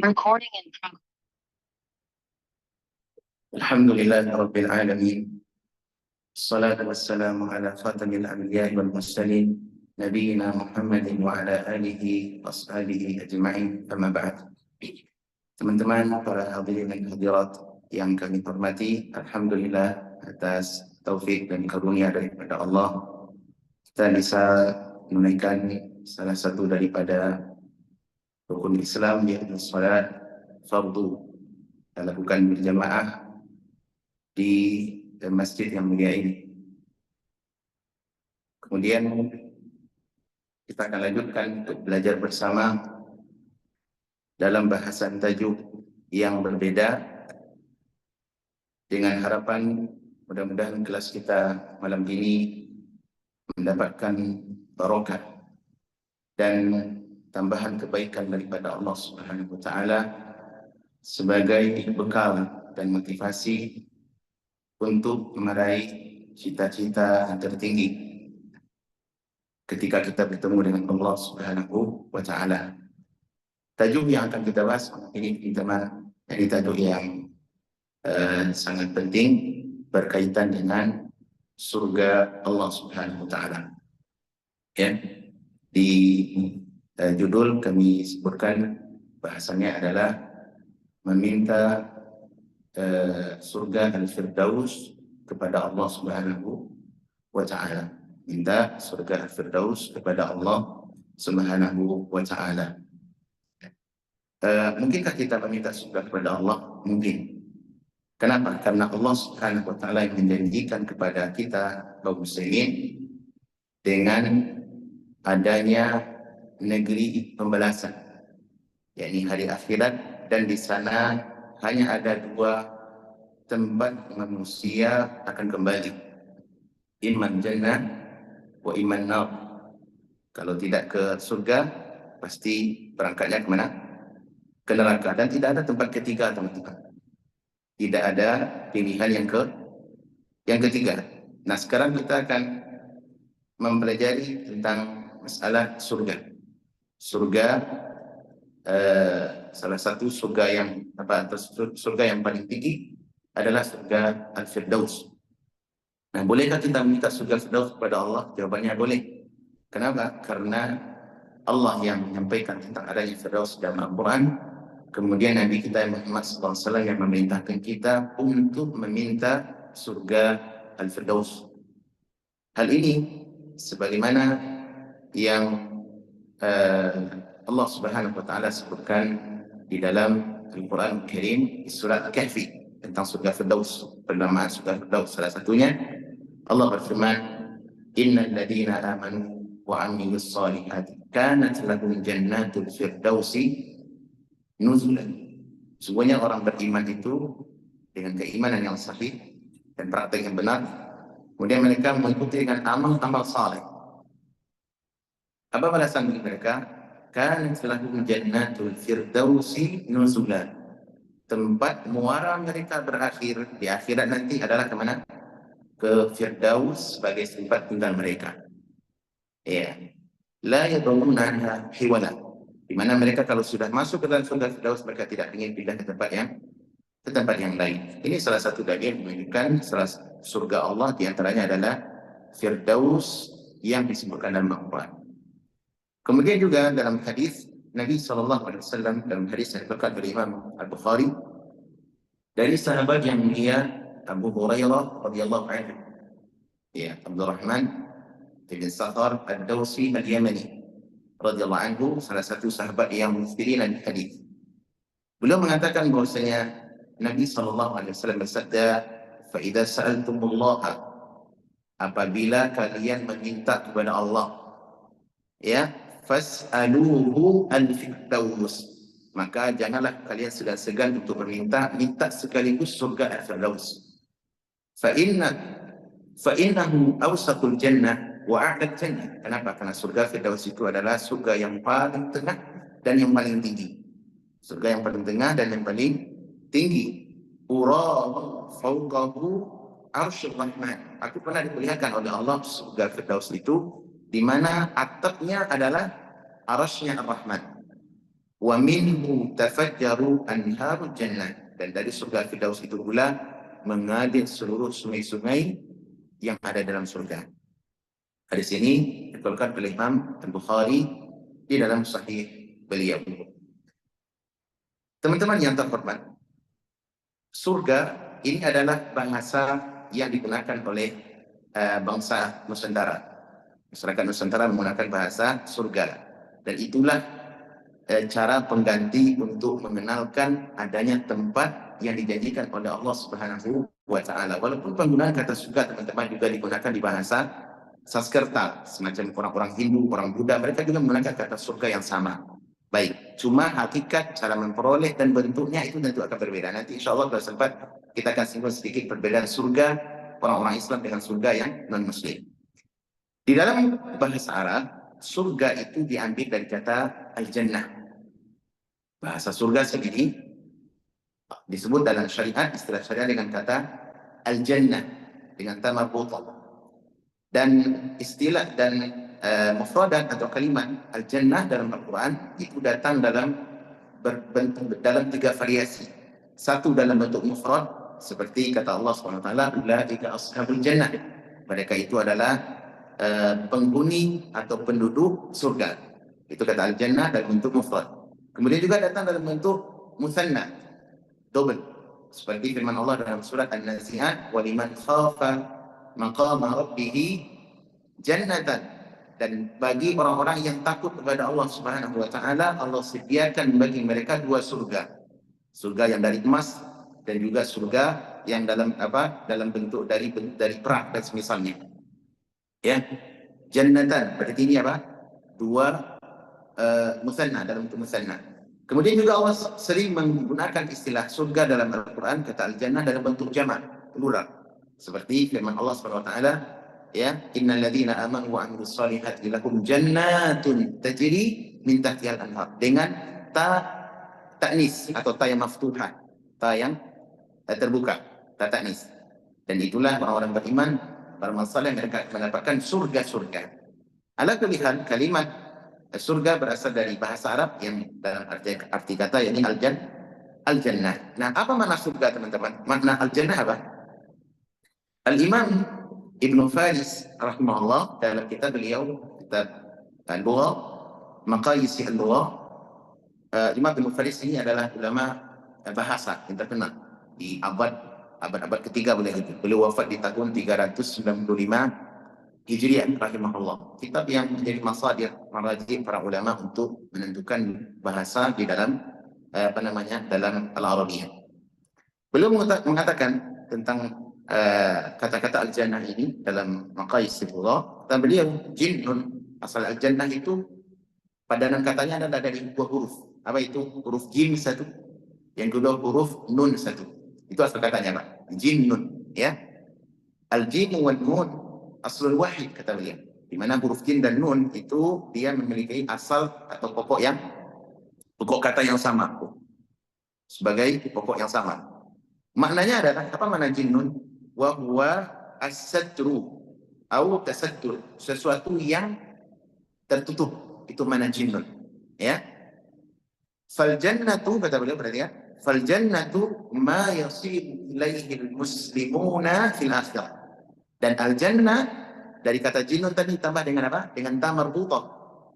Recording in progress. Alhamdulillah Rabbil Alamin. Salatu wassalamu ala khatamil anbiya'i wal mursalin Nabiyyina Muhammadin wa ala alihi wa ashabihi ajma'in. Amma ba'd. Teman-teman, para hadirin dan hadirat yang kami hormati, Alhamdulillah atas taufik dan karunia daripada Allah, kita bisa menunaikan salah satu daripada rukun Islam, yaitu salat fardu, kita lakukan berjamaah di masjid yang mulia ini. Kemudian kita akan lanjutkan untuk belajar bersama dalam bahasan tajuk yang berbeda, dengan harapan mudah-mudahan kelas kita malam ini mendapatkan barokah dan tambahan kebaikan daripada Allah Subhanahu wa taala sebagai bekal dan motivasi untuk meraih cita-cita yang tertinggi ketika kita bertemu dengan Allah Subhanahu wa taala. Tajuk yang akan kita bahas ini, teman-teman, jadi tajuk yang sangat penting berkaitan dengan surga Allah Subhanahu wa taala. Ya. Di judul kami sebutkan bahasanya adalah meminta surga Al-Firdaus kepada Allah Subhanahu wa taala. Minta surga Al-Firdaus kepada Allah Subhanahu wa taala. Mungkinkah kita meminta surga kepada Allah? Mungkin. Kenapa? Karena Allah Subhanahu wa taala yang menjanjikan kepada kita kaum muslimin dengan adanya negeri pembalasan, yakni hari akhirat, dan di sana hanya ada dua tempat manusia akan kembali, iman jannah wa iman nar. Kalau tidak ke surga, pasti berangkatnya kemana? Ke neraka. Dan tidak ada tempat ketiga, teman-teman. Tidak ada pilihan yang ketiga. Nah, sekarang kita akan mempelajari tentang masalah surga. Surga, salah satu surga yang surga yang paling tinggi adalah surga Al-Firdaus. Nah, bolehkah kita meminta surga Firdaus kepada Allah? Jawabannya boleh. Kenapa? Karena Allah yang menyampaikan tentang adanya Firdaus dalam Al-Quran. Kemudian Nabi kita Muhammad SAW yang memerintahkan kita untuk meminta surga Al-Firdaus. Hal ini sebagaimana yang Allah Subhanahu wa taala sebutkan di dalam Al-Quran Al-Karim di surat Al-Kahfi tentang surga Firdaus, penamaan surga Firdaus. Salah satunya Allah berfirman, innal ladzina amanu wa 'amilus shalihati kanat lahum jannatul firdausi nuzulan. Sungguhnya orang beriman itu dengan keimanan yang sahih dan praktek yang benar, kemudian mereka mengikuti dengan amal-amal saleh. Apa balasan bagi mereka? Kanat lahum jannatul firdausi nuzulan. Tempat muara mereka berakhir di akhirat nanti adalah kemana? Ke Firdaus sebagai tempat tinggal mereka. Ya. La yaduruna anha hiwala. Di mana mereka kalau sudah masuk ke dalam surga Firdaus, mereka tidak ingin pindah ke tempat yang lain. Ini salah satu dalil menunjukkan surga Allah di antaranya adalah Firdaus yang disebutkan dalam Al-Quran. Kemudian juga dalam hadis Nabi SAW, dalam hadis yang diriwayatkan oleh Imam Al-Bukhari dari sahabat yang mulia Abu Hurairah radhiyallahu anhu, ya, Abdurrahman bin Sakhar Ad-Dawsi Al-Yamani radhiyallahu anhu, salah satu sahabat yang mufirin hadis. Beliau mengatakan bahwasanya Nabi SAW bersabda, fa idza sa'altumullaha, apabila kalian meminta kepada Allah, ya, fas'aluhu al-firdaus, maka janganlah kalian segan-segan untuk minta sekaligus surga al-firdaus. Fa innahu awsatul jannah wa a'lal jannah. Kenapa? Karena surga Firdaus itu adalah surga yang paling tengah dan yang paling tinggi. Surga yang paling tengah dan yang paling tinggi. Ura fawqahu arsyur rahman. Aku pernah diperlihatkan oleh Allah surga Firdaus itu, di mana atapnya adalah arasy-Nya Ar-Rahman. wa minhu tafajjaru anharul jannah, dan dari surga Firdaus itu pula mengalir seluruh sungai-sungai yang ada dalam surga. Hadis ini dikeluarkan oleh Imam Al-Bukhari di dalam sahih beliau. Teman-teman yang terhormat, surga ini adalah bahasa yang digunakan oleh bangsa Nusantara. Masyarakat Nusantara menggunakan bahasa surga, dan itulah cara pengganti untuk mengenalkan adanya tempat yang dijanjikan oleh Allah Subhanahu wa Ta'ala. Walaupun penggunaan kata surga, teman-teman, juga digunakan di bahasa Sanskerta, semacam orang-orang Hindu, orang Buddha, mereka juga menggunakan kata surga yang sama. Baik, cuma hakikat cara memperoleh dan bentuknya itu tentu akan berbeda. Nanti insya Allah kalau sempat kita akan singgung sedikit perbedaan surga orang-orang Islam dengan surga yang non-Muslim. Di dalam bahasa Arab, surga itu diambil dari kata al-jannah. Bahasa surga sendiri disebut dalam syariat, istilah syariat dengan kata al-jannah, dengan ta marbutah. Dan istilah dan mufradat atau kalimat al-jannah dalam Al-Quran itu datang dalam dalam 3 variasi. Satu dalam bentuk mufrad, seperti kata Allah SWT, ulaika ashabul jannah, mereka itu adalah penghuni atau penduduk surga. Itu kata al-jannah dalam bentuk mufrad. Kemudian juga datang dalam bentuk musanna, double, seperti firman Allah dalam surat An-Nazi'at, waliman khafa maqama rabbih jannatan, dan bagi orang-orang yang takut kepada Allah Subhanahu wa Ta'ala, Allah sediakan bagi mereka 2 surga. Surga yang dari emas dan juga surga yang dalam bentuk dari perak dan semisalnya. Ya, jannatan berarti ini apa? 2 musanna, dalam bentuk musanna. Kemudian juga Allah sering menggunakan istilah surga dalam Al-Quran, kata al-jannah dalam bentuk jamak, plural. Seperti firman Allah Subhanahu wa Ta'ala, ya, innal ladzina amanu wa amilus solihati lahum jannatun tajri min tahtihal anhar, dengan ta'nis atau ta yang maftuhah, ta yang terbuka, ta ta'nis. Dan itulah orang-orang beriman, para saleh, mereka mendapatkan surga-surga. Ala kulli hal, kalimat surga berasal dari bahasa Arab yang dalam arti kata yakni al-jannah. Nah, apa makna surga, teman-teman? Makna al-jannah apa? Al-Imam Ibnu Faris rahimahullah dalam kitab beliau, kitab Al-Lugha, Maqayis Al-Lugha, Imam Ibnu Faris ini adalah ulama bahasa yang terkenal di abad ketiga boleh itu. Beliau wafat di tahun 395 Hijriah rahimahullah. Kitab yang menjadi masadir maraji para ulama untuk menentukan bahasa di dalam dalam Al-Arabiyah. Beliau mengatakan tentang kata-kata al-jannah ini dalam Maqayis Al-Lugha, kata beliau, jinnun, asal al-jannah itu padanan katanya adalah dari 2 huruf. Apa itu? Huruf jim 1, yang kedua huruf nun 1. Itu asal katanya, Pak. Jinnun, ya. Al-jim wal nun aslul wahid, kata beliau. Di mana huruf jim dan nun itu dia memiliki asal atau pokok kata yang sama, sebagai pokok yang sama. Maknanya adalah apa makna jinnun? Wa huwa as-satru atau tasattur, sesuatu yang tertutup, itu makna jinnun, ya. Fal jannatu, kata beliau, berarti ya, fal jannatu ma yasibu ilaihi al-muslimuna fil akhirah. Dan al-jannah dari kata jinnun tadi tambah dengan apa? Dengan ta marbutah,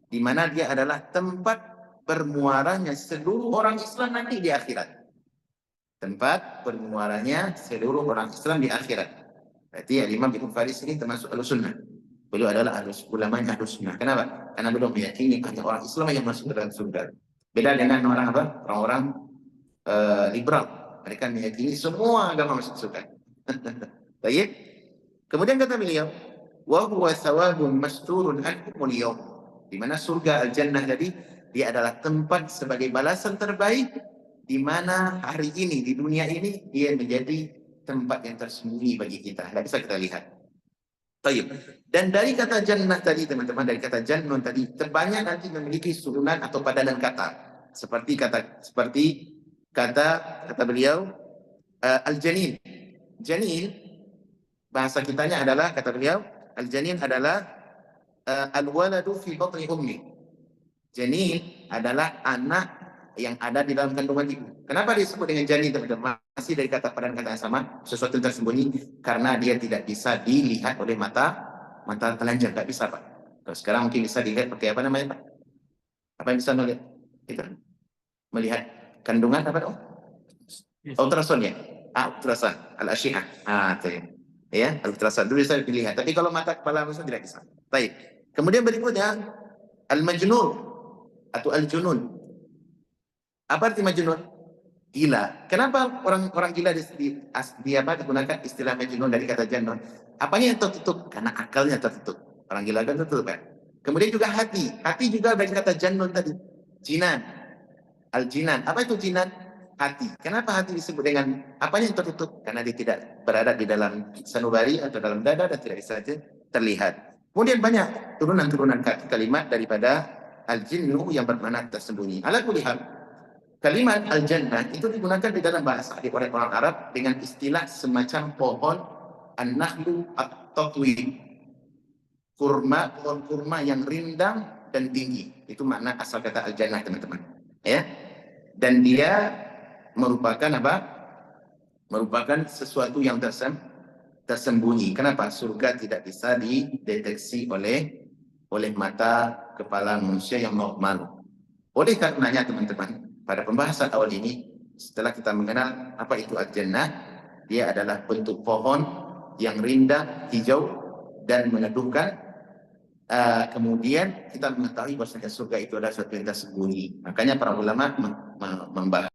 di mana dia adalah tempat bermuaranya seluruh orang Islam nanti di akhirat. Tempat bermuaranya seluruh orang Islam di akhirat. Berarti Imam Ibnu Faris ini termasuk Ahlussunnah. Beliau adalah ulamanya Ahlussunnah. Kenapa? Karena beliau meyakini hanya orang Islam yang masuk dalam surga. Beda dengan orang apa? Orang-orang liberal. Mereka meyakini semua agama masuk surga. Baik. Kemudian kata beliau, wa huwa thawabun masturun anhumul yawm. Di mana surga al-jannah tadi dia adalah tempat sebagai balasan terbaik, di mana hari ini, di dunia ini, dia menjadi tempat yang tersembunyi bagi kita. Tidak bisa kita lihat. Baik. Dan dari kata jannah tadi, teman-teman, dari kata jannun tadi, terbanyak nanti memiliki susunan atau padanan kata. Seperti kata beliau, al-janin. Janin, bahasa kitanya adalah, kata beliau, al-janin adalah al-waladu fi batni ummi. Janin adalah anak yang ada di dalam kandungan ibu. Kenapa disebut dengan janin, teman-teman? Masih dari kata kata yang sama, sesuatu yang tersembunyi, karena dia tidak bisa dilihat oleh mata telanjang, nggak bisa, Pak. Kalau sekarang mungkin bisa dilihat pakai apa namanya, Pak? Apa yang bisa melihat? Itu melihat kandungan apa? Oh, ultrasound ya. Ultrasound, al-asyihah. Itu ya, ultrasound itu bisa dilihat. Tapi kalau mata kepala manusia tidak bisa. Baik. Kemudian berikutnya al-majnun atau al-junun. Apa arti majnun? Gila. Kenapa orang gila di apa digunakan istilah majnun dari kata janun? Apanya yang tertutup? Karena akalnya tertutup. Orang gila kan tertutup kan. Kemudian juga hati. Hati juga dari kata janun tadi. Jinan. Al-jinan. Apa itu jinan? Hati. Kenapa hati disebut dengan apanya yang tertutup? Karena dia tidak berada di dalam sanubari atau dalam dada dan tidak bisa terlihat. Kemudian banyak turunan-turunan kalimat daripada al-jinnu yang bermakna tersembunyi. Ala kulli hal, kalimat al-jannah itu digunakan di dalam bahasa oleh orang Arab dengan istilah semacam pohon an-nahlu at-tatwi, pohon kurma yang rindang dan tinggi. Itu makna asal kata al-jannah, teman-teman. Ya. Dan dia merupakan apa? Merupakan sesuatu yang tersembunyi. Kenapa? Surga tidak bisa dideteksi oleh mata kepala manusia yang normal. Oleh karenanya, teman-teman, pada pembahasan awal ini, setelah kita mengenal apa itu al-jannah, dia adalah bentuk pohon yang rindang, hijau, dan meneduhkan. Kemudian kita mengetahui bahwa surga itu adalah sesuatu yang tersembunyi. Makanya para ulama membahas.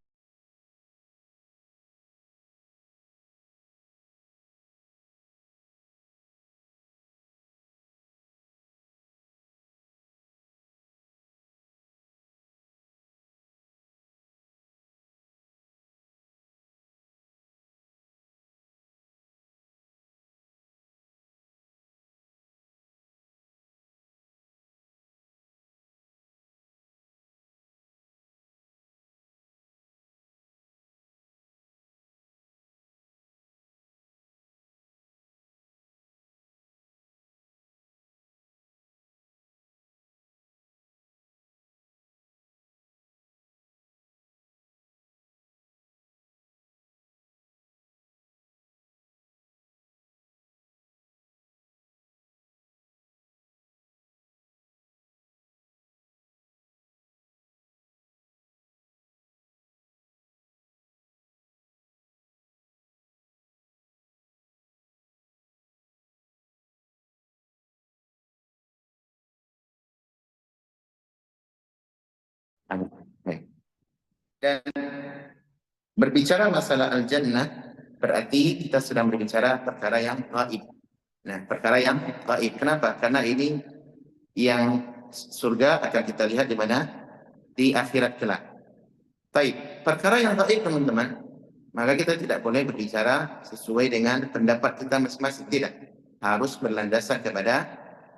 Dan berbicara masalah al-jannah, berarti kita sedang berbicara perkara yang gaib. Nah, perkara yang gaib. Kenapa? Karena ini yang surga akan kita lihat di mana? Di akhirat kelak. Baik, perkara yang gaib, teman-teman, maka kita tidak boleh berbicara sesuai dengan pendapat kita masing-masing. Tidak. Harus berlandaskan kepada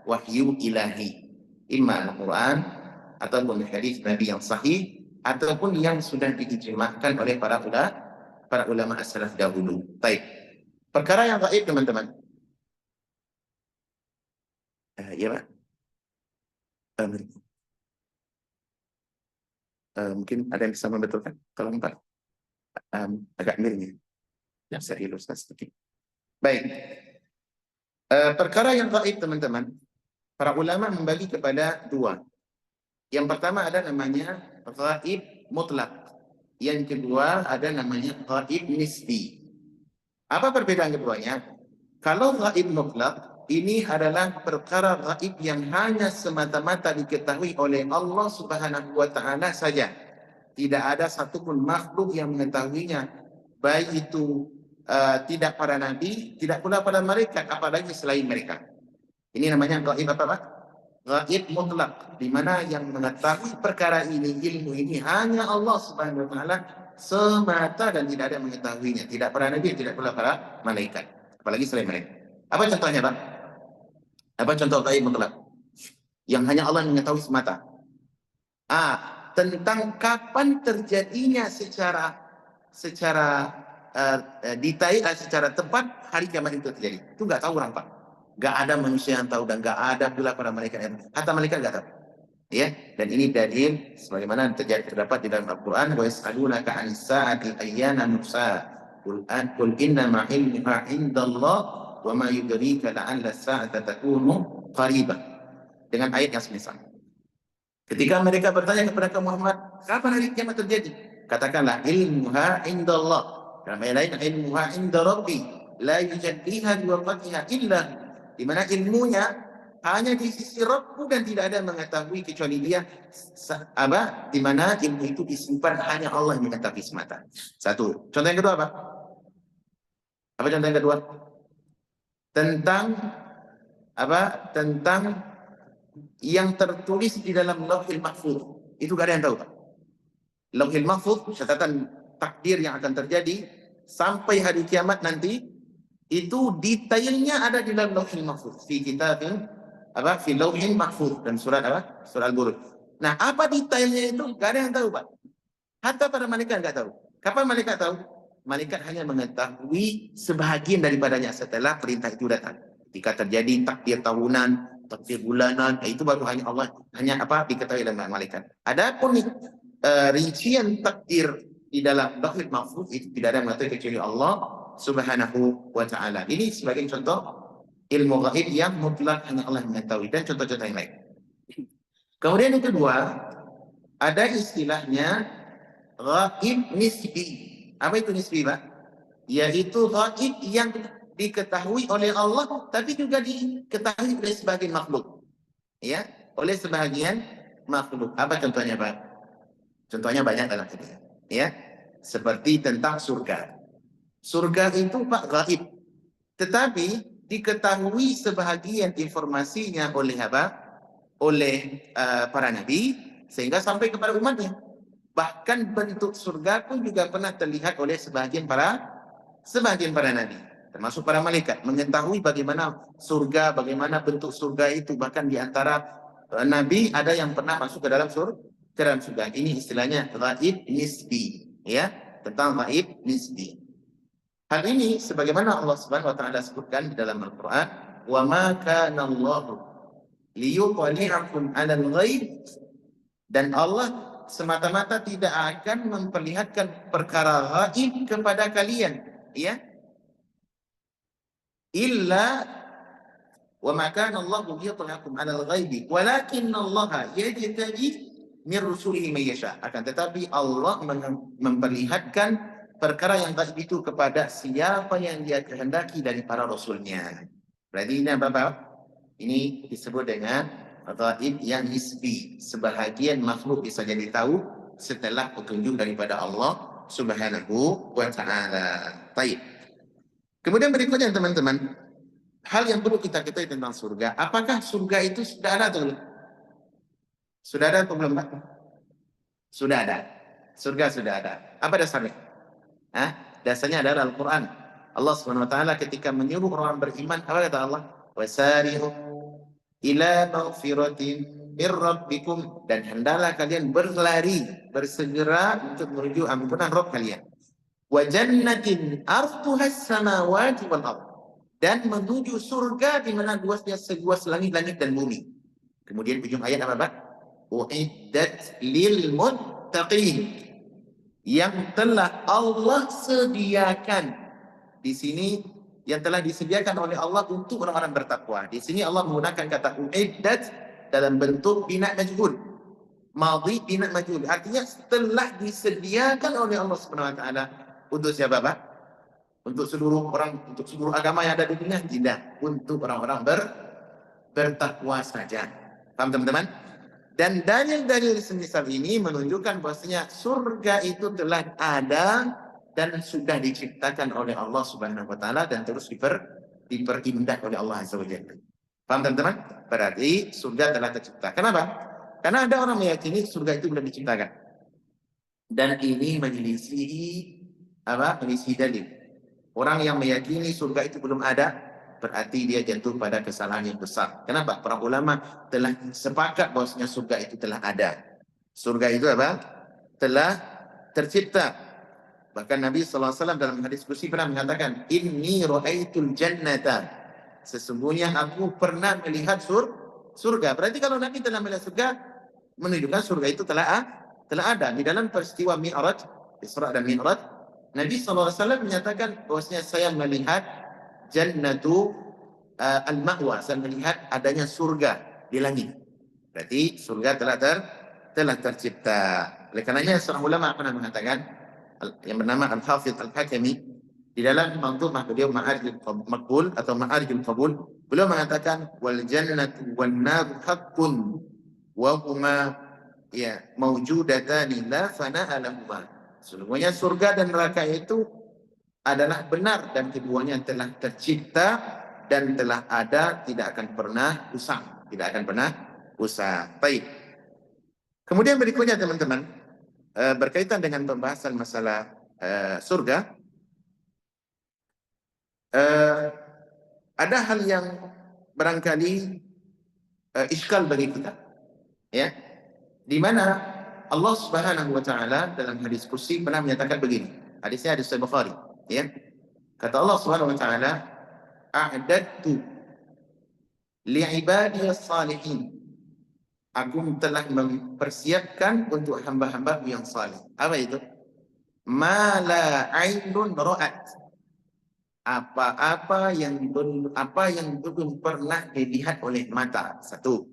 wahyu ilahi. Imma Al-Quran, ataupun hadis Nabi yang sahih, ataupun yang sudah diijma'kan oleh para ulama as-salaf dahulu. Baik. Perkara yang gaib, teman-teman. Ya, Pak. Mungkin ada yang bisa membetulkan? Tolong, Pak. Agak miring ya. Saya ilustrasi sedikit. Baik. Perkara yang gaib, teman-teman, para ulama membagi kepada dua. Yang pertama ada namanya gaib mutlak. Yang kedua ada namanya gaib nisbi. Apa perbedaan keduanya? Kalau gaib mutlak, ini adalah perkara gaib yang hanya semata-mata diketahui oleh Allah Subhanahu wa Ta'ala saja. Tidak ada satupun makhluk yang mengetahuinya, baik itu tidak para nabi, tidak pula para malaikat, apalagi selain mereka. Ini namanya gaib apa, Pak? Gaib mutlak, di mana yang mengetahui perkara ini, ilmu ini hanya Allah Subhanahu wa Ta'ala semata, dan tidak ada yang mengetahuinya, tidak para nabi, tidak pula para malaikat, apalagi selain mereka. Apa contohnya, Pak? Apa contoh gaib mutlak yang hanya Allah mengetahui semata? Tentang kapan terjadinya secara detail, secara tepat hari kiamat itu terjadi. Itu nggak tahu orang, Pak. Nggak ada manusia yang tahu, dan nggak ada pula para malaikat yang tahu. Hatta malaikat nggak tahu. Ya, dan ini dalil sebagaimana terdapat di dalam Al-Qur'an, wa yas'alunaka 'anis sa'ati ayyana mursaha qul inna ma 'ilmuha 'indallah wa ma yudrika la'alla as-sa'ata takunu qaribah, dengan ayat yang semisal. Ketika mereka bertanya kepada Muhammad, kapan hari kiamat terjadi? Katakanlah, ilmuha indallah. Dalam ayat lain, ilmuha inda rabbi la yujaddiha liwaqtiha illa, di mana ilmunya hanya di sisi Rabbku dan tidak ada mengetahui kecuali dia, di mana ilmu itu disimpan hanya Allah yang mengetahui semata. Satu. Contoh yang kedua apa? Apa contoh yang kedua? Tentang apa? Tentang yang tertulis di dalam Lauhil Mahfuz. Itu gak ada yang tahu, Pak. Lauhil Mahfuz, catatan takdir yang akan terjadi sampai hari kiamat nanti, itu detailnya ada di dalam Lauhil Mahfuz. Fi kitabin apa? Fi Lauhil Mahfuz, dan surat apa? Surat Al-Buruj. Nah, apa detailnya itu? Gak ada yang tahu, Pak. Hatta para malaikat gak tahu. Kapan malaikat tahu? Malaikat hanya mengetahui sebahagian daripadanya setelah perintah itu datang. Ketika terjadi takdir tahunan, takdir bulanan, itu baru hanya Allah, hanya apa diketahui oleh malaikat. Adapun rincian takdir di dalam Lauhul Mahfuz itu tidak ada yang mengetahui kecuali Allah Subhanahu wa taala. Ini sebagai contoh ilmu gaib yang mutlak hanya Allah mengetahui, dan contoh-contoh yang lain. Kemudian yang kedua, ada istilahnya gaib nisbi. Apa itu nisbi, Pak? Yaitu gaib yang diketahui oleh Allah tapi juga diketahui oleh sebagian makhluk. Ya, oleh sebagian makhluk. Apa contohnya, Pak? Contohnya banyak dalam hadis. Ya, seperti tentang surga. Surga itu, Pak, gaib. Tetapi diketahui sebahagian informasinya oleh apa? Oleh para nabi, sehingga sampai kepada umatnya. Bahkan bentuk surga pun juga pernah terlihat oleh sebagian para nabi, termasuk para malaikat, mengetahui bagaimana surga, bagaimana bentuk surga itu. Bahkan di antara nabi ada yang pernah masuk ke dalam surga. Ini istilahnya ghaib nisbi, ya, tentang ghaib nisbi. Hal ini sebagaimana Allah Subhanahu wa taala sebutkan di dalam Al-Qur'an, "Wa ma kana Allahu liyuqli'akum 'alal ghaib", dan Allah semata-mata tidak akan memperlihatkan perkara gaib kepada kalian, ya, illa wa ma kana Allahu liyuqli'akum 'alal ghaibi walakinna Allah yajtabi min rusulihi may yasha. Akan tetapi Allah memperlihatkan perkara yang gaib itu kepada siapa yang Dia kehendaki dari para rasulnya. Berarti ini apa? Ini disebut dengan gaib yang nisbi. Sebahagian makhluk bisa jadi tahu setelah petunjuk daripada Allah Subhanahu wa taala. Baik. Kemudian berikutnya, teman-teman, hal yang perlu kita ketahui tentang surga. Apakah surga itu sudah ada atau belum? Sudah ada atau belum, Pak? Sudah ada. Surga sudah ada. Apa dasarnya? Dasarnya adalah Al-Quran. Allah Subhanahu wa taala ketika menyuruh orang beriman, apa kata Allah? Wasari'u ila maghfiratin min rabbikum, dan hendaklah kalian berlari, bersegera untuk menuju ampunan Rabb kalian. Wa jannatin arduha as-samawati wal ardh, dan menuju surga di mana luasnya seluas langit-langit dan bumi. Kemudian ujung ayat apa, Pak? Uiddat lil muttaqin, yang telah Allah sediakan. Di sini yang telah disediakan oleh Allah untuk orang-orang bertakwa. Di sini Allah menggunakan kata uiddat dalam bentuk bina majhul. Madhi bina majhul. Artinya telah disediakan oleh Allah Subhanahu wa taala untuk siapa, Pak? Untuk seluruh orang, untuk seluruh agama yang ada di dunia? Tidak, untuk orang-orang bertakwa saja. Paham, teman-teman? Dan dalil-dalil semisal ini menunjukkan bahwasanya surga itu telah ada dan sudah diciptakan oleh Allah Subhanahu wa taala dan terus diperindah oleh Allah Azza wa Jalla. Paham, teman-teman? Berarti surga telah tercipta. Kenapa? Karena ada orang meyakini surga itu belum diciptakan. Dan ini menyelisihi dalil. Orang yang meyakini surga itu belum ada, berarti dia jatuh pada kesalahan yang besar. Kenapa? Para ulama telah sepakat bahwasanya surga itu telah ada. Surga itu apa? Telah tercipta. Bahkan Nabi SAW dalam hadis qudsi pernah mengatakan, "Inni ra'aitul jannata." Sesungguhnya aku pernah melihat surga. Berarti kalau Nabi telah melihat surga, menunjukkan surga itu telah ada. Di dalam peristiwa Mi'raj, Isra dan Mi'raj, Nabi SAW menyatakan bahwasanya saya melihat jannatu al-ma'wa, saya melihat adanya surga di langit. Berarti surga telah tercipta. Oleh karenanya seorang ulama pernah mengatakan yang bernama Al-Hafidh Al-Hakami di dalam manzumah beliau Ma'arijul Maqbul atau Ma'arijul Qabul, beliau mengatakan wal jannatu wan nar haqqun wa huma ya mawjudatani la fana'a lahuma. Sesungguhnya surga dan neraka itu adalah benar dan keduanya telah tercipta dan telah ada, tidak akan pernah usang, tidak akan pernah usang. Baik. Kemudian berikutnya teman-teman, berkaitan dengan pembahasan masalah surga, ada hal yang barangkali iskal bagi kita, ya, di mana Allah Subhanahu wa taala dalam hadis kursi pernah menyatakan begini. Hadisnya hadis Sahih Bukhari, ya. Kata Allah Subhanahu wa taala, "A'dadtu li'ibadiyas salihin." Aku telah mempersiapkan untuk hamba-hamba yang saleh. Apa itu? Ma la 'ainun ra'at. Apa yang belum pernah dilihat oleh mata. Satu.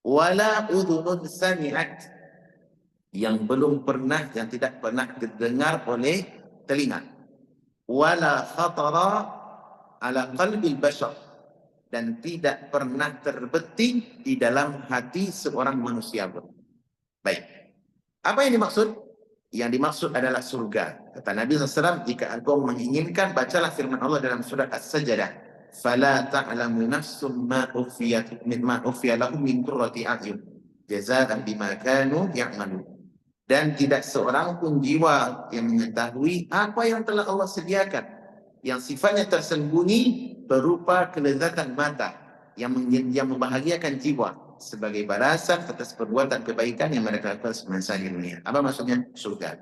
Wala udhunun sami'at, yang tidak pernah didengar oleh telinga. Wala khatara ala qalbil bashar, dan tidak pernah terbetik di dalam hati seorang manusia pun. Baik. Apa yang dimaksud? Yang dimaksud adalah surga. Kata Nabi SAW, jika engkau menginginkan, bacalah firman Allah dalam surat As-Sajdah. Fala ta'lamu nafsum ma ukhfiya lahum min qurrati a'yun jazaa'an bima kanu ya'malun. Dan tidak seorang pun jiwa yang mengetahui apa yang telah Allah sediakan, yang sifatnya tersembunyi berupa kelezatan mata, yang membahagiakan jiwa sebagai balasan atas perbuatan kebaikan yang mereka lakukan semasa di dunia. Apa maksudnya? Surga.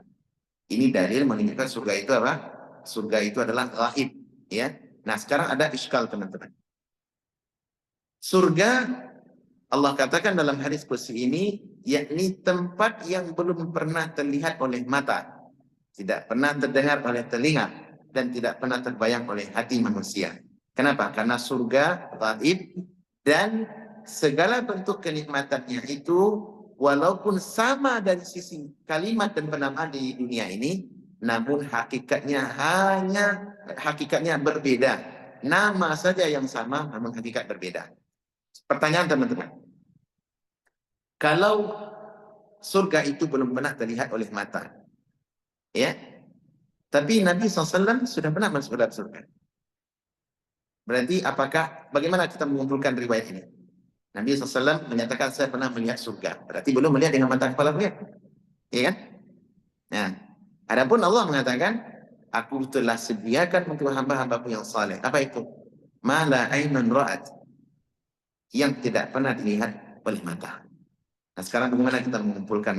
Ini dalil menunjukkan surga itu apa? Surga itu adalah gaib, ya. Nah, sekarang ada iskal teman-teman. Surga, Allah katakan dalam hadis kursi ini, yakni tempat yang belum pernah terlihat oleh mata, tidak pernah terdengar oleh telinga, dan tidak pernah terbayang oleh hati manusia. Kenapa? Karena surga gaib, dan segala bentuk kenikmatannya itu walaupun sama dari sisi kalimat dan penamaan di dunia ini, namun hakikatnya berbeda. Nama saja yang sama, namun hakikat berbeda. Pertanyaan teman-teman, kalau surga itu belum pernah terlihat oleh mata, ya, tapi Nabi SAW sudah pernah masuk dalam surga. Berarti bagaimana kita mengumpulkan riwayat ini? Nabi SAW menyatakan saya pernah melihat surga. Berarti belum melihat dengan mata kepala beliau. Ya kan? Nah, adapun Allah mengatakan, aku telah sediakan untuk hamba-hambaku yang saleh. Apa itu? Ma la ainun ra'at, yang tidak pernah dilihat oleh mata. Nah, sekarang bagaimana kita mengumpulkan,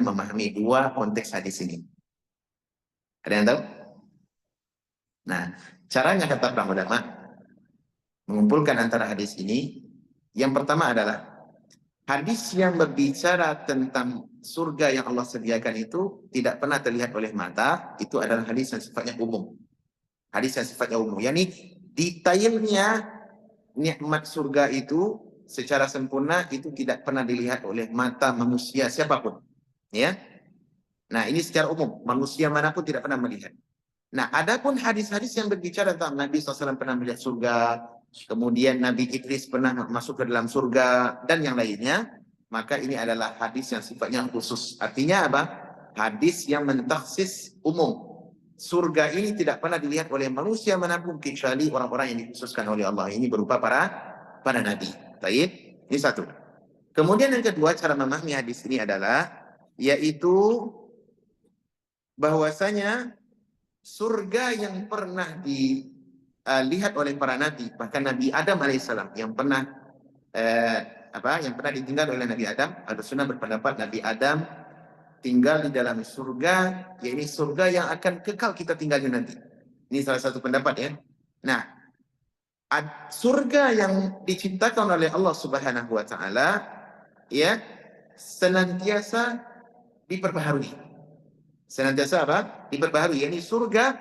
memahami dua konteks hadis ini? Ada yang tahu? Nah, caranya kata para ulama mengumpulkan antara hadis ini, yang pertama adalah hadis yang berbicara tentang surga yang Allah sediakan itu tidak pernah terlihat oleh mata, itu adalah hadis yang sifatnya umum. Hadis yang sifatnya umum, yakni detailnya nikmat surga itu secara sempurna itu tidak pernah dilihat oleh mata manusia siapapun, ya. Nah, ini secara umum, manusia manapun tidak pernah melihat. Nah, adapun hadis-hadis yang berbicara tentang Nabi SAW pernah melihat surga, kemudian Nabi Idris pernah masuk ke dalam surga, dan yang lainnya, maka ini adalah hadis yang sifatnya khusus. Artinya apa? Hadis yang mentaksis umum. Surga ini tidak pernah dilihat oleh manusia manapun kecuali orang-orang yang dikhususkan oleh Allah. Ini berupa para nabi. Baik, ini satu. Kemudian yang kedua, cara memahami hadis ini adalah, yaitu bahwasanya surga yang pernah dilihat oleh para nabi, bahkan Nabi Adam alaihissalam yang pernah ditinggal oleh Nabi Adam. Ada sunnah berpendapat Nabi Adam tinggal di dalam surga, yaitu surga yang akan kekal kita tinggalnya nanti. Ini salah satu pendapat, ya. Nah, surga yang diciptakan oleh Allah Subhanahu wa taala ya senantiasa diperbaharui. Senantiasa apa? Diperbaharui. Yani surga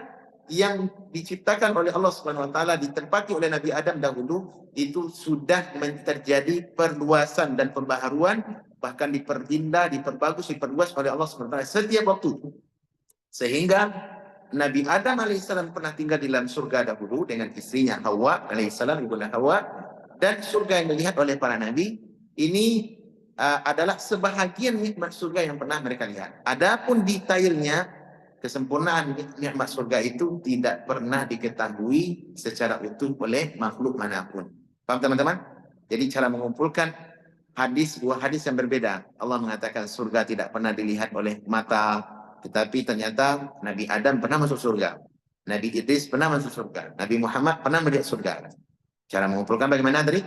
yang diciptakan oleh Allah Subhanahu wa taala, ditempati oleh Nabi Adam dahulu, itu sudah terjadi perluasan dan pembaharuan, bahkan diperindah, diperbagus, diperluas oleh Allah Subhanahu wa taala setiap waktu. Sehingga Nabi Adam alaihissalam pernah tinggal di dalam surga dahulu dengan istrinya Hawa alaihissalam, ibunda Hawa, dan surga yang dilihat oleh para nabi ini adalah sebahagian nikmat surga yang pernah mereka lihat. Adapun detailnya, kesempurnaan nikmat surga itu tidak pernah diketahui secara utuh oleh makhluk manapun. Paham teman-teman? Jadi cara mengumpulkan dua hadis yang berbeda. Allah mengatakan surga tidak pernah dilihat oleh mata, tetapi ternyata Nabi Adam pernah masuk surga. Nabi Idris pernah masuk surga. Nabi Muhammad pernah melihat surga. Cara mengumpulkan bagaimana tadi?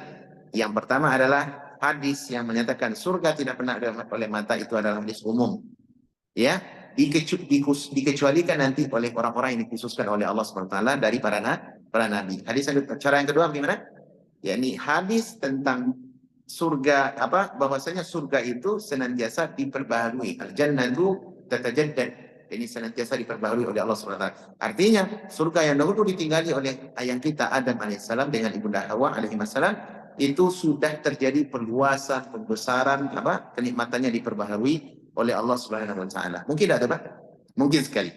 Yang pertama adalah hadis yang menyatakan surga tidak pernah dilihat oleh mata, itu adalah hadis umum. Ya, dikecualikan nanti oleh orang-orang yang dikhususkan oleh Allah SWT dari para nabi. Cara yang kedua bagaimana? Yakni hadis tentang surga, bahwasanya surga itu senantiasa diperbaharui. Al-jannatu tatajaddad. Ini senantiasa diperbaharui oleh Allah SWT. Artinya surga yang dahulu ditinggali oleh ayah kita Adam alaihissalam dengan ibunda Hawa alaihissalam itu sudah terjadi perluasan, pembesaran, kenikmatannya diperbaharui oleh Allah Subhanahu wa taala. Mungkin ada, Pak? Mungkin sekali.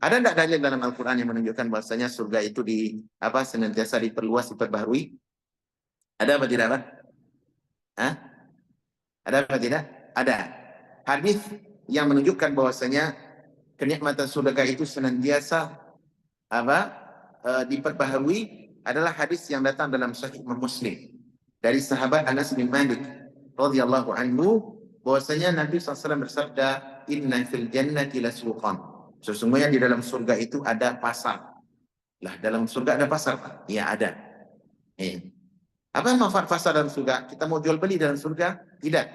Ada enggak dalil dalam Al-Qur'an yang menunjukkan bahwasanya surga itu senantiasa diperluas, diperbaharui? Ada apa tidak, Pak? Hah? Ada apa tidak? Ada. Hadis yang menunjukkan bahwasanya kenikmatan surga itu senantiasa diperbaharui adalah hadis yang datang dalam Sahih Muslim dari sahabat Anas bin Malik radhiyallahu anhu, bahwasanya Nabi SAW bersabda, inna fil jannati lasuqan. Sesungguhnya di dalam surga itu ada pasar. Lah, dalam surga ada pasar, Pak? Ya, ada. Apa manfaat pasar dalam surga? Kita mau jual beli dalam surga? Tidak.